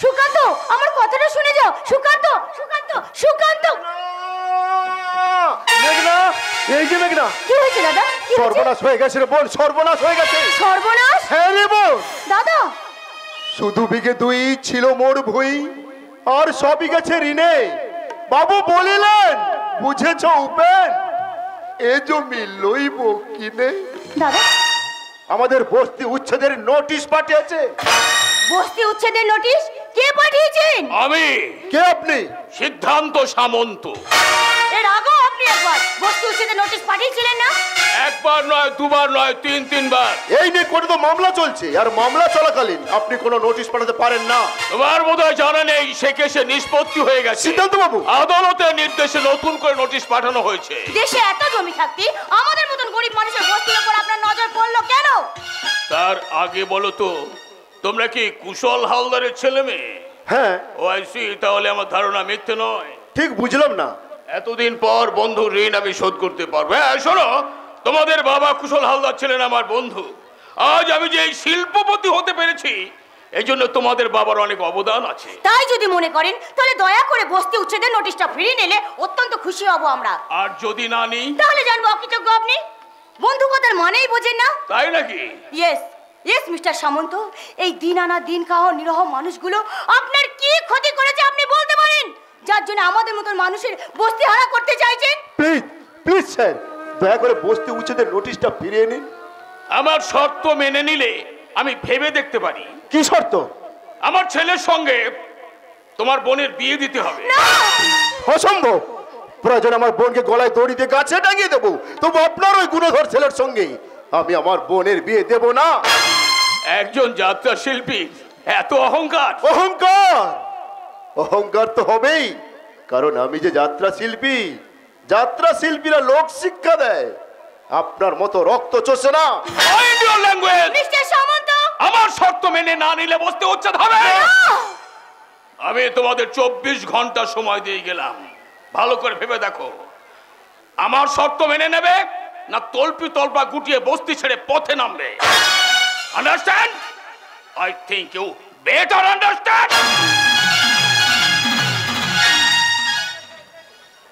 সুকান্ত আমার কথাটা শুনে যাও সুকান্ত মেঘনা এই যে মেঘনা কি হয়েছে দাদা সর্বনাশ হয়ে গেছে রে বোন সর্বনাশ হয়ে গেছে সর্বনাশ হ্যাঁ রে বোন দাদা শুধু বিঘে 2 ছিল মোর ভুই আর সবই গেছে ঋণে বাবু বলিলেন বুঝেছো উপেন এ জমি লইব কিনে দাদা আমাদের বস্তি উচ্ছেদের নোটিশ পাঠিয়েছে বস্তি উচ্ছেদের নোটিশ কে পাঠিয়েছেন আমি কে আপনি সিদ্ধান্ত সামন্ত এর আগেও আপনি একবার বস্তি উচ্ছেদের নোটিশ পাঠিয়েছিলেন না একবার নয় দুবার নয় 3 বার এই নিয়ে কোনো তো মামলা চলছে আর মামলা চলাকালীন আপনি কোনো নোটিশ পাঠাতে পারেন না তোমার বোধহয় জানা নেই সে কেসে নিষ্পত্তি হয়ে গেছে সিদ্ধান্ত বাবু আদালতের নির্দেশে নতুন করে নোটিশ পাঠানো হয়েছে দেশে এত জমি থাকতে আমাদের মতন গরিব মানুষের বস্তির উপর আপনার নজর পড়লো কেন তার আগে বলো তো তোমরা কি কুশল হালদারের ছেলে মেয়ে হ্যাঁ ও আইসি তাহলে আমার ধারণা মিথ্যে নয় ঠিক বুঝলাম না এতদিন পর বন্ধুর ঋণ আমি শোধ করতে পারবো হ্যাঁ শোনো তোমাদের বাবা কুশল হালদার ছিলেন আমার বন্ধু আজ আমি যে শিল্পপতি হতে পেরেছি এই জন্য তোমাদের বাবার অনেক অবদান আছে তাই যদি মনে করেন তাহলে দয়া করে বস্তি উচ্ছেদের নোটিশটা ফিরিয়ে নিলে অত্যন্ত খুশি হব আমরা আর যদি না নিই তাহলে জানবো অকৃতজ্ঞ আপনি বন্ধুকতার মানেই বোঝেন না তাই নাকি ইয়েস মিস্টার সামন্ত এই দিন আনা দিন খাওয়া নিরহ মানুষগুলো আপনার কি ক্ষতি করেছে আপনি বলতে পারেন যার জন্য আমাদের মতন মানুষের বস্তি হারা করতে চাইছেন প্লিজ স্যার দয়া করে বস্তি উচ্ছেদের নোটিশটা ফিরিয়ে নিন আমার শর্ত মেনে নিলে আমি ভেবে দেখতে পারি কি শর্ত আমার ছেলের সঙ্গে তোমার বোনের বিয়ে দিতে হবে অসম্ভব প্রয়োজন আমার বোনকে গলায় দড়ি দিয়ে গাছে টাঙিয়ে দেবো, তবু আপনার ওই গুণধর ছেলের সঙ্গে আমি আমার বোনের বিয়ে দেব না। একজন যাত্রা শিল্পী এত অহংকার! অহংকার অহংকার তো হবেই, কারণ আমি যে যাত্রা শিল্পী, যাত্রা শিল্পীরা লোক শিক্ষা দেয়, আপনার মতো রক্ত চষে না। মিস্টার সামন্ত, আমার শর্ত মেনে না নিলে বসতে উচ্ছেদ হবে। আমি তোমাদের 24 ঘন্টা সময় দিয়ে গেলাম, ভালো করে ভেবে দেখো আমার শর্ত মেনে নেবে না তল্পি তল্পা গুটিয়ে বস্তি ছেড়ে পথে নামবে। Understand? I think you better understand.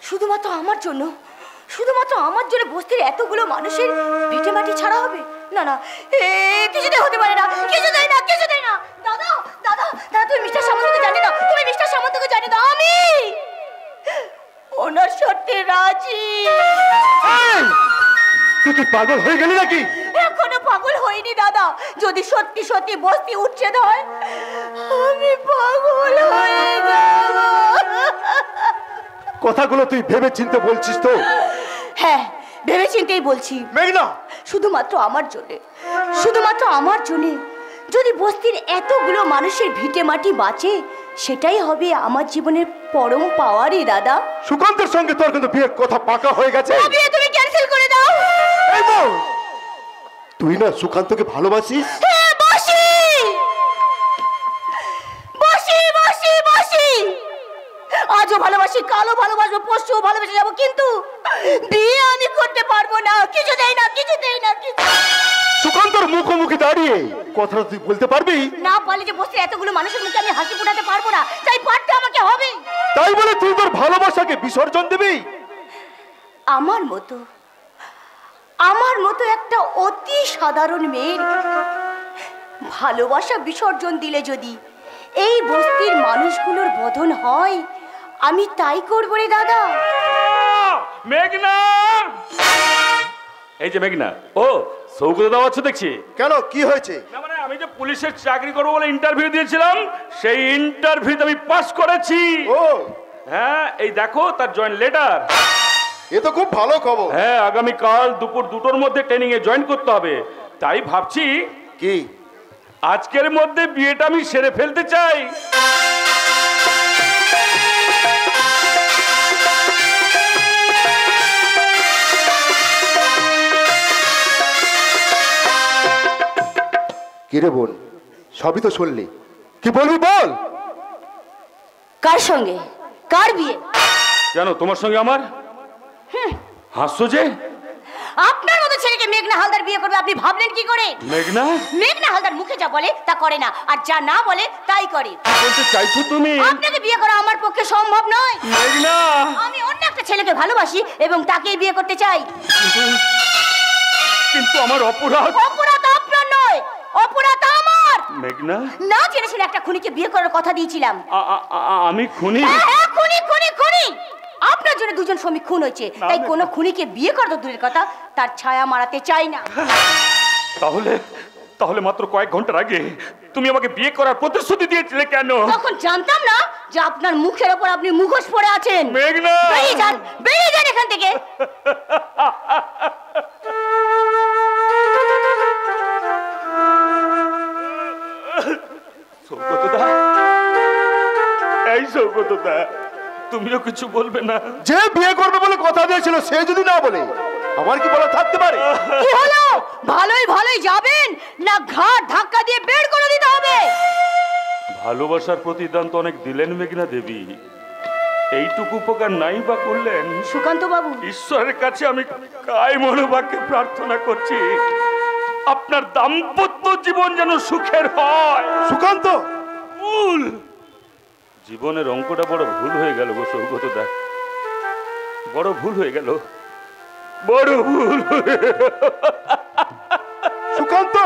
শুধুমাত্র আমার জন্য, শুধুমাত্র আমার জন্য বস্তির এতগুলো মানুষের ভিটে মাটি ছাড়া হবে? না না, কিছুতেই হতে পারে না, কিছুতেই না, কিছুতেই না। দাদা দাদা দাদা, তুমি মিস্টার সামন্তকে জানি না, তুমি মিস্টার সামন্তকে জানি না, আমি ওনার শর্তে রাজি। তুই কি পাগল হয়ে গেলি নাকি? এখনো পাগল হইনি দাদা, যদি সত্যি সত্যি বস্তি উচ্ছেদ হয় আমি পাগল হয়ে যাব। কথাগুলো তুই ভেবে চিন্তে বলছিস তো? হ্যাঁ, ভেবে চিন্তেই বলছি। মেঘনা, শুধুমাত্র আমার জন্যে, শুধুমাত্র আমার জন্যে যদি বস্তির এতগুলো মানুষের ভিটে মাটি বাঁচে, সেটাই হবে আমার জীবনের পরম পাওয়ারই দাদা। সুকান্তের সঙ্গে তোর কিন্তু বিয়ের কথা পাকা হয়ে গেছে। বিয়ে তুমি ক্যান্সেল করে দাও। এই বল, তুই না সুকান্তকে ভালোবাসিস? হ্যাঁ, বসি বসি বসি বসি, আজও ভালোবাসি, কালও ভালোবাসবো, পরশুও ভালোবেসে যাবো, কিন্তু বিয়ে আমি করতে পারবো না, কিছুতেই না, কিছুতেই না, কিছু। সুকান্তর মুখোমুখি দাঁড়িয়ে কথাটা তুই বলতে পারবি? না পারলে যে বসে এতগুলো মানুষের মুখে আমি হাসি ফোটাতে পারবো না, তাই পারতে আমাকে হবে। তাই বলে তুই তোর ভালোবাসাকে বিসর্জন দিবি? আমার মতো একটা অতি সাধারণ মেয়ের ভালোবাসা বিসর্জন দিলে যদি এই বস্তির মানুষগুলোর বোধন হয়, আমি তাই করবো রে দাদা। মেঘনা, এই যে মেঘনা, ও সৌগত দাও আছো দেখছি। কেন, কি হয়েছে? না মানে আমি যে পুলিশের চাকরি করবো বলে ইন্টারভিউ দিয়েছিলাম, সেই ইন্টারভিউতে আমি পাস করেছি। ও হ্যাঁ, এই দেখো তার জয়েন লেটার। এ তো খুব ভালো খবর। হ্যাঁ, আগামীকাল দুপুর 2টোর মধ্যে ট্রেনিং এ জয়েন করতে হবে। তাই ভাবছি কি আজকের মধ্যে বিয়েটা আমি সেরে ফেলতে চাই। কিরে বোন, সবই তো শুনলি, কি বলবি বল? কার সঙ্গে, কার বিয়ে? কেন তোমার সঙ্গে আমার? হাসছো যে? আপনার মতো ছেলেকে মেঘনা হালদার বিয়ে করবে আপনি ভাবলেন কি করে? মেঘনা? মেঘনা হালদার মুখে যা বলে তা করে না, আর যা না বলে তাই করে। কি বলতে চাইছো তুমি? আপনাকে বিয়ে করা আমার পক্ষে সম্ভব নয়। মেঘনা, আমি অন্য একটা ছেলেকে ভালোবাসি এবং তাকেই বিয়ে করতে চাই। কিন্তু আমার অপরাধ। অপরাধ আপনার নয়, অপরাধ আমার। মেঘনা, না জেনে শুনে একটা খুনিকে বিয়ে করার কথা দিয়েছিলাম। আমি খুনি? হ্যাঁ, খুনি খুনি খুনি। আপনার জন্য দুজন শ্রমিক খুন হয়েছে, তাই কোনো খুনিকে বিয়ে করা তো দূরের কথা, তার ছায়া মারাতে চাই না। তাহলে মাত্র কয়েক ঘন্টার আগে তুমি আমাকে বিয়ে করার প্রতিশ্রুতি দিয়েছিলে কেন? তখন জানতাম না যে আপনার মুখের ওপর আপনি মুখোশ পরে আছেন। মেঘনা, বেরিয়ে যান, বেরিয়ে যান এখান থেকে। সৌগতদা, এই সৌগতদা, তুমিও কিছু বলবে না? যে বিয়ে করবে বলে কথা দিয়েছিল সে যদি না বলে আমার কি বলা থাকতে পারে? কি হলো, ভালোই ভালোই যাবেন না ঘাট ধাক্কা দিয়ে বের করে দিতে হবে? ভালোবাসার প্রতিদান তো অনেক দিলেন মেঘনা দেবী, এইটুকু উপকার নাই বা করলেন? সুকান্ত বাবু, ঈশ্বরের কাছে আমি কায় মনোবাক্যে প্রার্থনা করছি আপনার দাম্পত্য জীবন যেন সুখের হয়। সুকান্ত, ভুল জীবনের অঙ্কটা বড় ভুল হয়ে গেল গো সৌগতদা, বড় ভুল হয়ে গেল, বড় ভুল। সুকান্ত,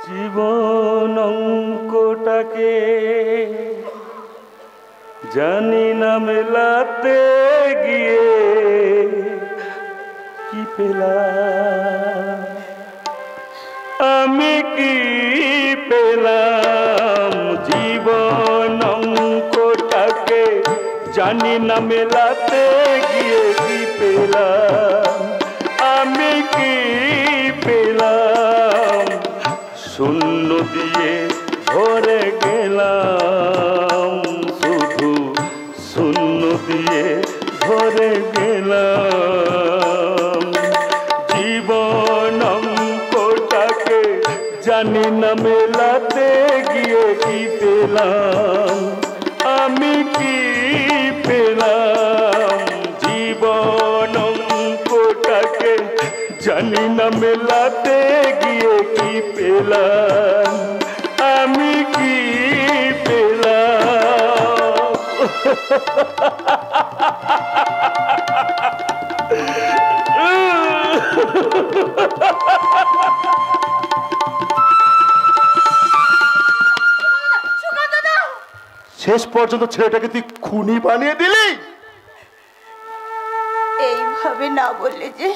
জীবন অঙ্কটাকে জানি না মেলাতে গিয়ে কি পেলাম, আমি কি পেলাম? জীবন অঙ্কটাকে জানি না মেলাতে গিয়ে পেলাম, আমি কি পেলাম, শূন্য দিয়ে ভরে গেলাম, শুধু শূন্য দিয়ে ভরে গেলাম। জীবন অঙ্কটাকে জানি না মেলাতে গিয়ে কি পেলাম, আমি কি পেলাম, জীবন অঙ্কটাকে জানি না মেলাতে গিয়ে কি পেলাম, আমি কি পেলাম। শেষ পর্যন্ত ছেলেটাকে তুই খুনি বানিয়ে দিলি। এইভাবে না বললে যে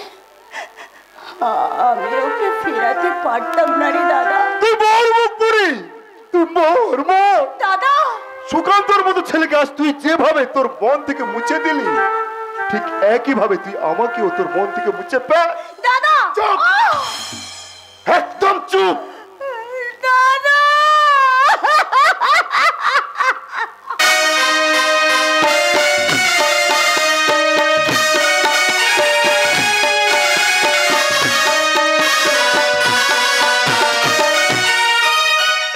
আমি ওকে ফেরাতে পারতাম না রে দাদা। তুই বল মুখপুরি, তুই মর মর। দাদা, সুকান্তর মতো ছেলেকে আজ তুই যেভাবে তোর মন থেকে মুছে দিলি, ঠিক একই ভাবে তুই আমাকেও তোর মন থেকে মুছে পে। দাদা চুপ, একদম চুপ। দাদা,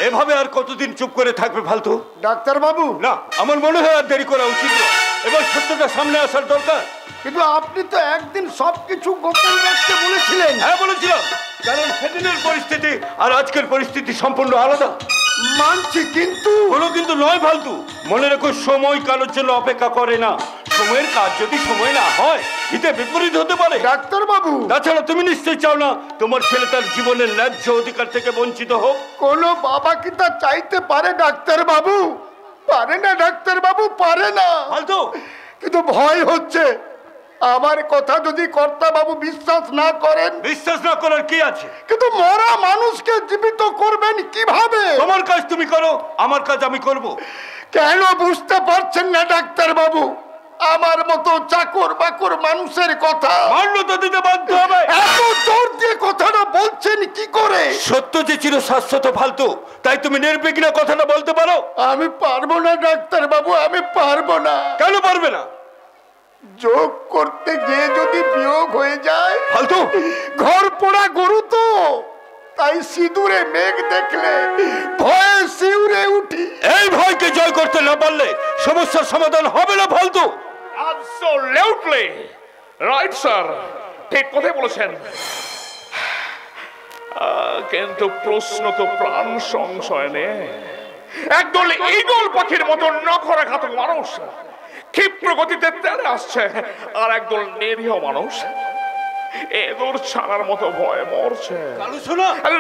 এভাবে আর কতদিন চুপ করে থাকবে ফালতু? ডাক্তার বাবু, না, আমার মনে হয় আর দেরি করা উচিত না, এবার সত্যটা সামনে আসার দরকার। কিন্তু আপনি তো একদিন সবকিছু গোপন রাখতে বলেছিলেন। হ্যাঁ বলেছিলাম, কারণ সেদিনের পরিস্থিতি আর আজকের পরিস্থিতি সম্পূর্ণ আলাদা। মানছি, কিন্তু কোনো কিন্তু নয় ফালতু। মনে রেখো, সময় কারোর জন্য অপেক্ষা করে না। সময়ের কাজ যদি সময় না হয়, হিতে বিপরীত হতে পারে। ডাক্তার বাবু, তাছাড়া তুমি নিশ্চয়ই চাও না তোমার ছেলে তার জীবনের ন্যায্য অধিকার থেকে বঞ্চিত হোক। কোনো বাবা কি তা চাইতে পারে ডাক্তার বাবু? পারে না ডাক্তার বাবু, পারে না। ফালতু। কিন্তু ভয় হচ্ছে, আমার কথা যদি কর্তা বাবু বিশ্বাস না করেন। বিশ্বাস না করার কি আছে? কিন্তু মরা মানুষকে জীবিত করবেন কিভাবে? তোমার কাজ তুমি করো, আমার কাজ আমি করব। কেন বুঝতে পারছেন না ডাক্তার বাবু? আমার মতো চাকর বাকর মানুষের কথা মান্যতা দিতে বাধ্য হবে। এত জোর দিয়ে কথাটা বলছেন কি করে? সত্য যে চির শাশ্বত ফালতু, তাই তুমি নির্বিঘ্নে কথাটা বলতে পারো। আমি পারবো না ডাক্তার বাবু, আমি পারবো না। কেন পারবে না? যোগ করতে গিয়ে যদি বিয়োগ হয়ে যায়। ফালতু। ঘর পোড়া গরু তো, তাই সিঁদুরে মেঘ দেখলে ভয়ে শিউরে উঠি। এই ভয়কে জয় করতে না পারলে সমস্যার সমাধান হবে না ফালতু। অ্যাবসলিউটলি রাইট স্যার, ঠিক কথাই বলেছেন। কিন্তু প্রশ্ন তো প্রাণ সংশয় নেই। একদল ঈগল পাখির মতো নখরা ঘাতক মানুষ ক্ষিপ্র গতিতে তেড়ে আসছে, আর একদল নিরীহ মানুষ এদুর ছাড়ার মতো ভয়ে মরছে।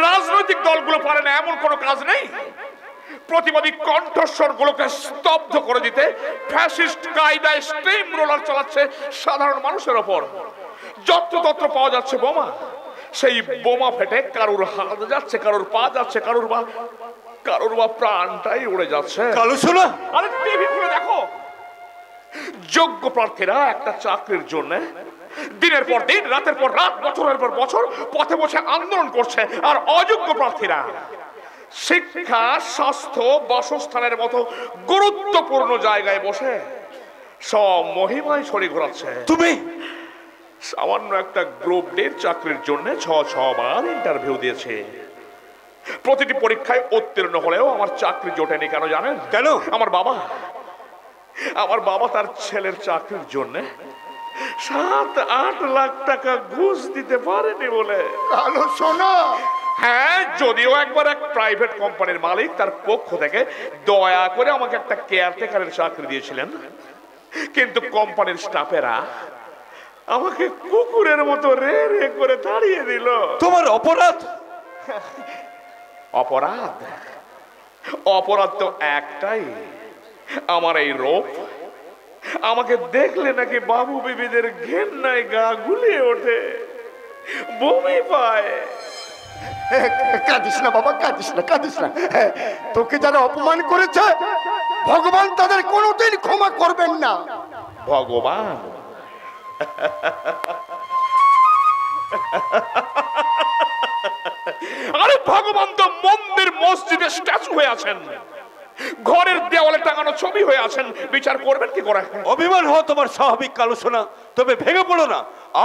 রাজনৈতিক দলগুলো পারে না এমন কোনো কাজ নেই। প্রতিবাদী কণ্ঠস্বর গুলোকে স্তব্ধ করে দিতে ফ্যাসিস্ট কায়দায় স্টিম রোলার চালাচ্ছে সাধারণ মানুষের ওপর। যত্রতত্র পাওয়া যাচ্ছে বোমা, সেই বোমা ফেটে কারুর হাত যাচ্ছে, কারুর পা যাচ্ছে, কারুর বা প্রাণটাই উড়ে যাচ্ছে। কালু শোনা, আরে টিভি খুলে দেখো, যোগ্য প্রার্থীরা একটা চাকরির জন্য দিনের পর দিন, রাতের পর রাত, বছরের পর বছর পথে বসে আন্দোলন করছে, আর অযোগ্য প্রার্থীরা শিক্ষা, স্বাস্থ্য, বাসস্থানের মতো গুরুত্বপূর্ণ জায়গায় বসে সব মহিমায় ছড়ি ঘোরাচ্ছে। তুমি সামান্য একটা গ্রুপ ডি চাকরির জন্য 6 বার ইন্টারভিউ দিয়েছে। প্রতিটি পরীক্ষায় উত্তীর্ণ হলেও আমার চাকরি জোটেনি। কেন জানেন? কেন? আমার বাবা তার ছেলের চাকরির জন্য 7-8 লাখ টাকা ঘুষ দিতে পারেনি বলে। কালো সোনা। হ্যাঁ, যদিও একবার এক প্রাইভেট কোম্পানির মালিক তার পক্ষ থেকে দয়া করে আমাকে একটা কেয়ারটেকারের চাকরি দিয়েছিলেন, কিন্তু কোম্পানির স্টাফেরা আমাকে কুকুরের মতো রে রে করে তাড়িয়ে দিল। তোমার অপরাধ? অপরাধ তো একটাই, আমার এই রূপ। আমাকে দেখলে নাকি বাবু বিবিদের ঘেন্নায় গা গুলিয়ে ওঠে, বমি পায়। কাঁদিস না বাবা, কাঁদিস না। তোকে যারা অপমান করেছে, ভগবান তাদের কোনোদিন ক্ষমা করবেন না। ভগবান? আরে ভগবান তো মন্দির মসজিদে স্ট্যাচু হয়ে আছেন, ঘরের দেওয়ালে টাঙানো ছবি হয়ে আছেন, বিচার করবেন কি করে? অভিমান হওয়া তোমার স্বাভাবিক আলোচনা, তবে ভেঙে পড়ো না।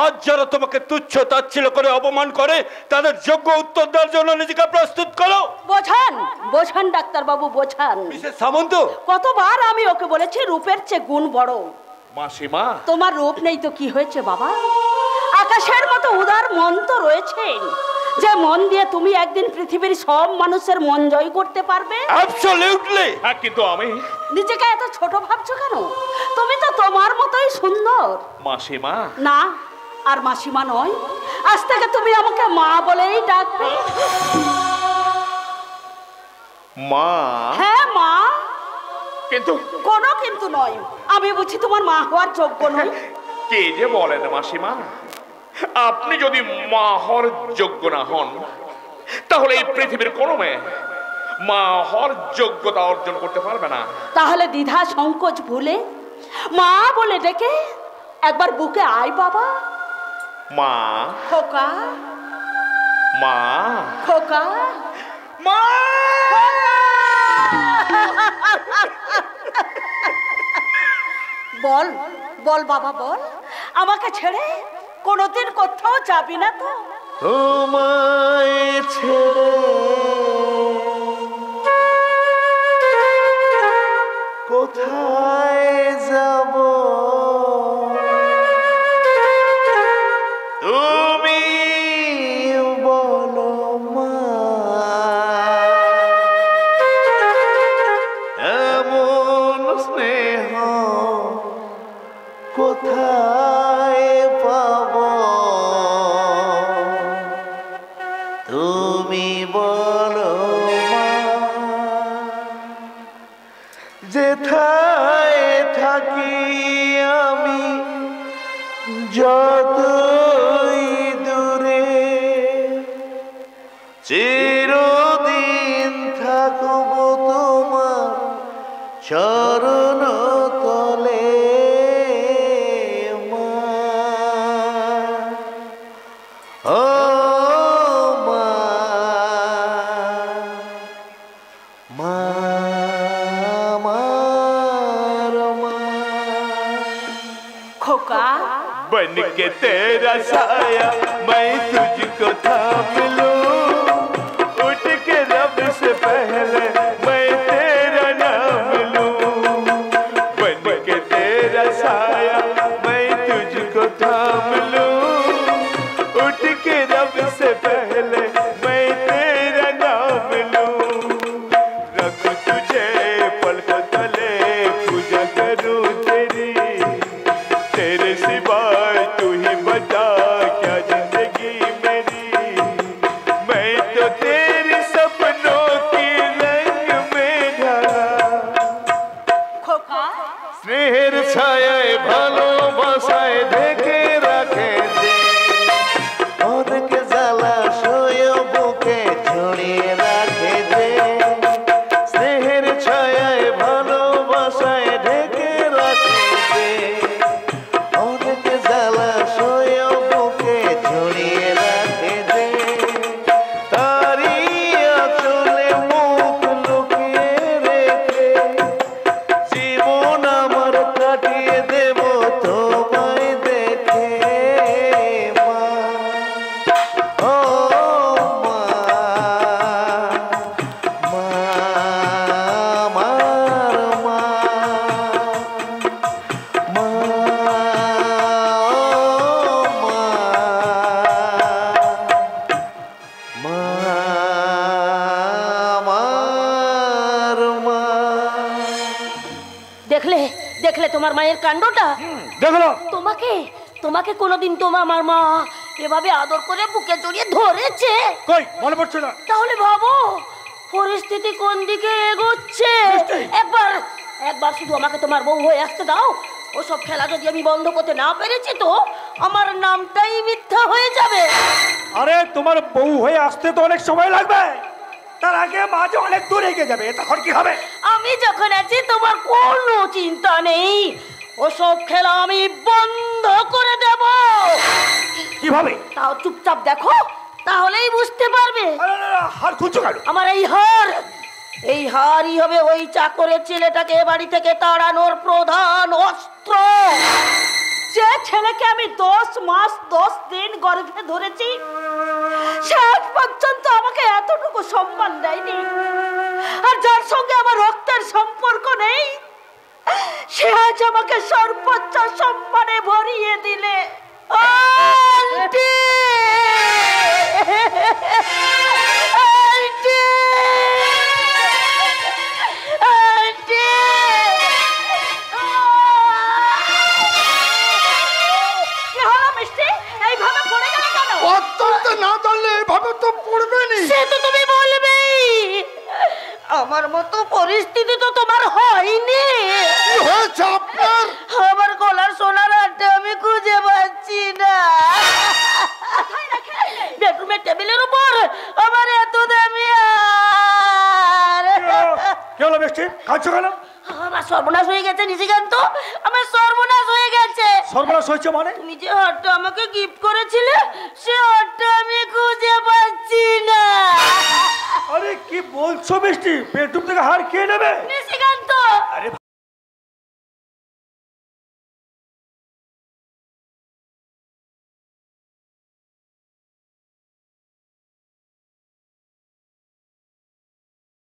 আজ যারা তোমাকে তুচ্ছ তাচ্ছিল্য করে অপমান করে তাদের যোগ্য উত্তর দেওয়ার জন্য নিজেকে প্রস্তুত করো। বোঝান বোঝান ডাক্তার বাবু বোঝান। মিসেস সামন্ত, কতবার আমি ওকে বলেছি রূপের চেয়ে গুণ বড়। মাসিমা, তোমার রূপ নেই তো কি হয়েছে বাবা, আকাশের মতো উদার মন তো রয়েছেন, যে মন দিয়ে তুমি একদিন পৃথিবীর সব মানুষের মন জয় করতে পারবে। অ্যাবসলিউটলি। হ্যাঁ, কিন্তু আমি নিজেকে এত ছোট ভাবছো কেন? তুমি তো তোমার মতোই সুন্দর। মাসিমা, না, আর মাসিমা নয়, আজ থেকে তুমি আমাকে মা বলেই ডাকবে। মা? হ্যাঁ মা। কিন্তু কোনো কিন্তু নয়, আমি বুঝি তোমার মা হওয়ার যোগ্য নই? কে যে বলেন মাসিমা, আপনি যদি মা হওয়ার যোগ্য না হন তাহলে এই পৃথিবীর কোনো মেয়ে মা হওয়ার যোগ্যতা অর্জন করতে পারবে না। তাহলে দ্বিধা সংকোচ ভুলে মা বলে ডেকে একবার বুকে আয় বাবা। মা, খোকা, মা, খোকা, মা। বল বল বাবা বল, আমাকে ছেড়ে কোনোদিন কোথাও যাবি না তো? তোমায় ছেড়ে কোথায় যাব, তুমি বলো মা। এমন স্নেহ কোথায় পাব, তুমি বলো মা। যেথায় থাকি আমি যতই দূরে, চিরদিন থাকব তোমার চরণ তলে মা। ও মা, মা আমার মা। খোকা, बन के तेरा साया मैं तुझको थाम लूं, उठ के रब से पहले मैं तेरा नाम लूं। बन के तेरा साया मैं तुझको थाम लूं, उठ के रब से पहले मैं तेरा नाम लूं। रख तुझे पलकों तले पूजा करूं तेरी, तेरे सिवा तू ही बता क्या जिंदगी मेरी। मैं तो तेरे सपनों की रंग में ढला, খোকা, স্নেহের ছায়ায় ভালোবাসায় ঢেকে রাখে যে, অনেক জ্বালা সয় বুকে ছড়িয়ে রাখে যে। স্নেহের ছায়ায় ভালোবাসায় ঢেকে রাখে যে, অনেক জ্বালা সয় বুকে ছড়িয়ে রাখে যে। তারই আঁচলে মুখ লুকিয়ে রেখে জীবন আমার কাটিয়ে দেব তোমায় দেখে মা। ও মা, মা আমার মা, মা ও মা, মা আমার মা। দেখলে দেখলে তোমার মায়ের কাণ্ডটা? দেখলো? তোমাকে তোমাকে কোনোদিন তোমার আমার মা এভাবে আদর করে বুকে জড়িয়ে ধরেছে? কই মনে পড়ছে না? তাহলে ভাবো পরিস্থিতি কোন দিকে এগোচ্ছে। একবার একবার শুধু আমাকে তোমার বউ হয়ে আসতে দাও। ওসব খেলা যদি আমি বন্ধ করতে না পেরেছি তো আমার নামটাই মিথ্যা হয়ে যাবে। আরে তোমার বউ হয়ে আসতে তো অনেক সময় লাগবে, তার আগে মাঝে অনেক দূর এগিয়ে যাবে, তখন কি হবে? আমি যখন আছি তোমার কোনো চিন্তা নেই, ওসব খেলা আমি বন্ধ করে দেব। কিভাবে? তাও চুপচাপ দেখো, তাহলেই বুঝতে পারবে। হার খুঁজছো কেন? আমার এই হারই হবে ওই চাকরের ছেলেটাকে এ বাড়ি থেকে তাড়ানোর প্রধান অস্ত্র। যে ছেলেকে আমি 10 মাস 10 দিন গর্ভে ধরেছি, সে আজ পর্যন্ত আমাকে এতটুকু সম্মান দেয়নি। আর যার সঙ্গে আমার রক্তের সম্পর্ক নেই, সে আজ আমাকে সর্বোচ্চ সম্মানে ভরিয়ে দিলে। আন্টি! আন্টি! আন্টি! কি হলো মিষ্টি? এইভাবে পড়ে গেলে কেন? অত্যন্ত না জানলে এভাবে তো পড়বেনি। সে তো তুমি বলবেই। আমার মতো পরিস্থিতি তো তোমার হয়নি। কি হয়েছে আপনার? আমার গলার সোনার হারটা আমি খুঁজে পাচ্ছি না। বেডরুমের টেবিলের উপর আমার এত দামি হার। কি হলো মিষ্টি? কাঁদছো কেন? আমার সর্বনাশ হয়ে গেছে নিশিকান্ত, আমার সর্বনাশ হয়ে গেছে। সর্বনাশ হয়েছে মানে? তুমি যে হারটা আমাকে গিফট করেছিলে, সে হারটা আমি খুঁজে পাচ্ছি না। আরে কি বলছো মিষ্টি? বেডরুম থেকে হার কে নেবে? নিশিকান্ত! আরে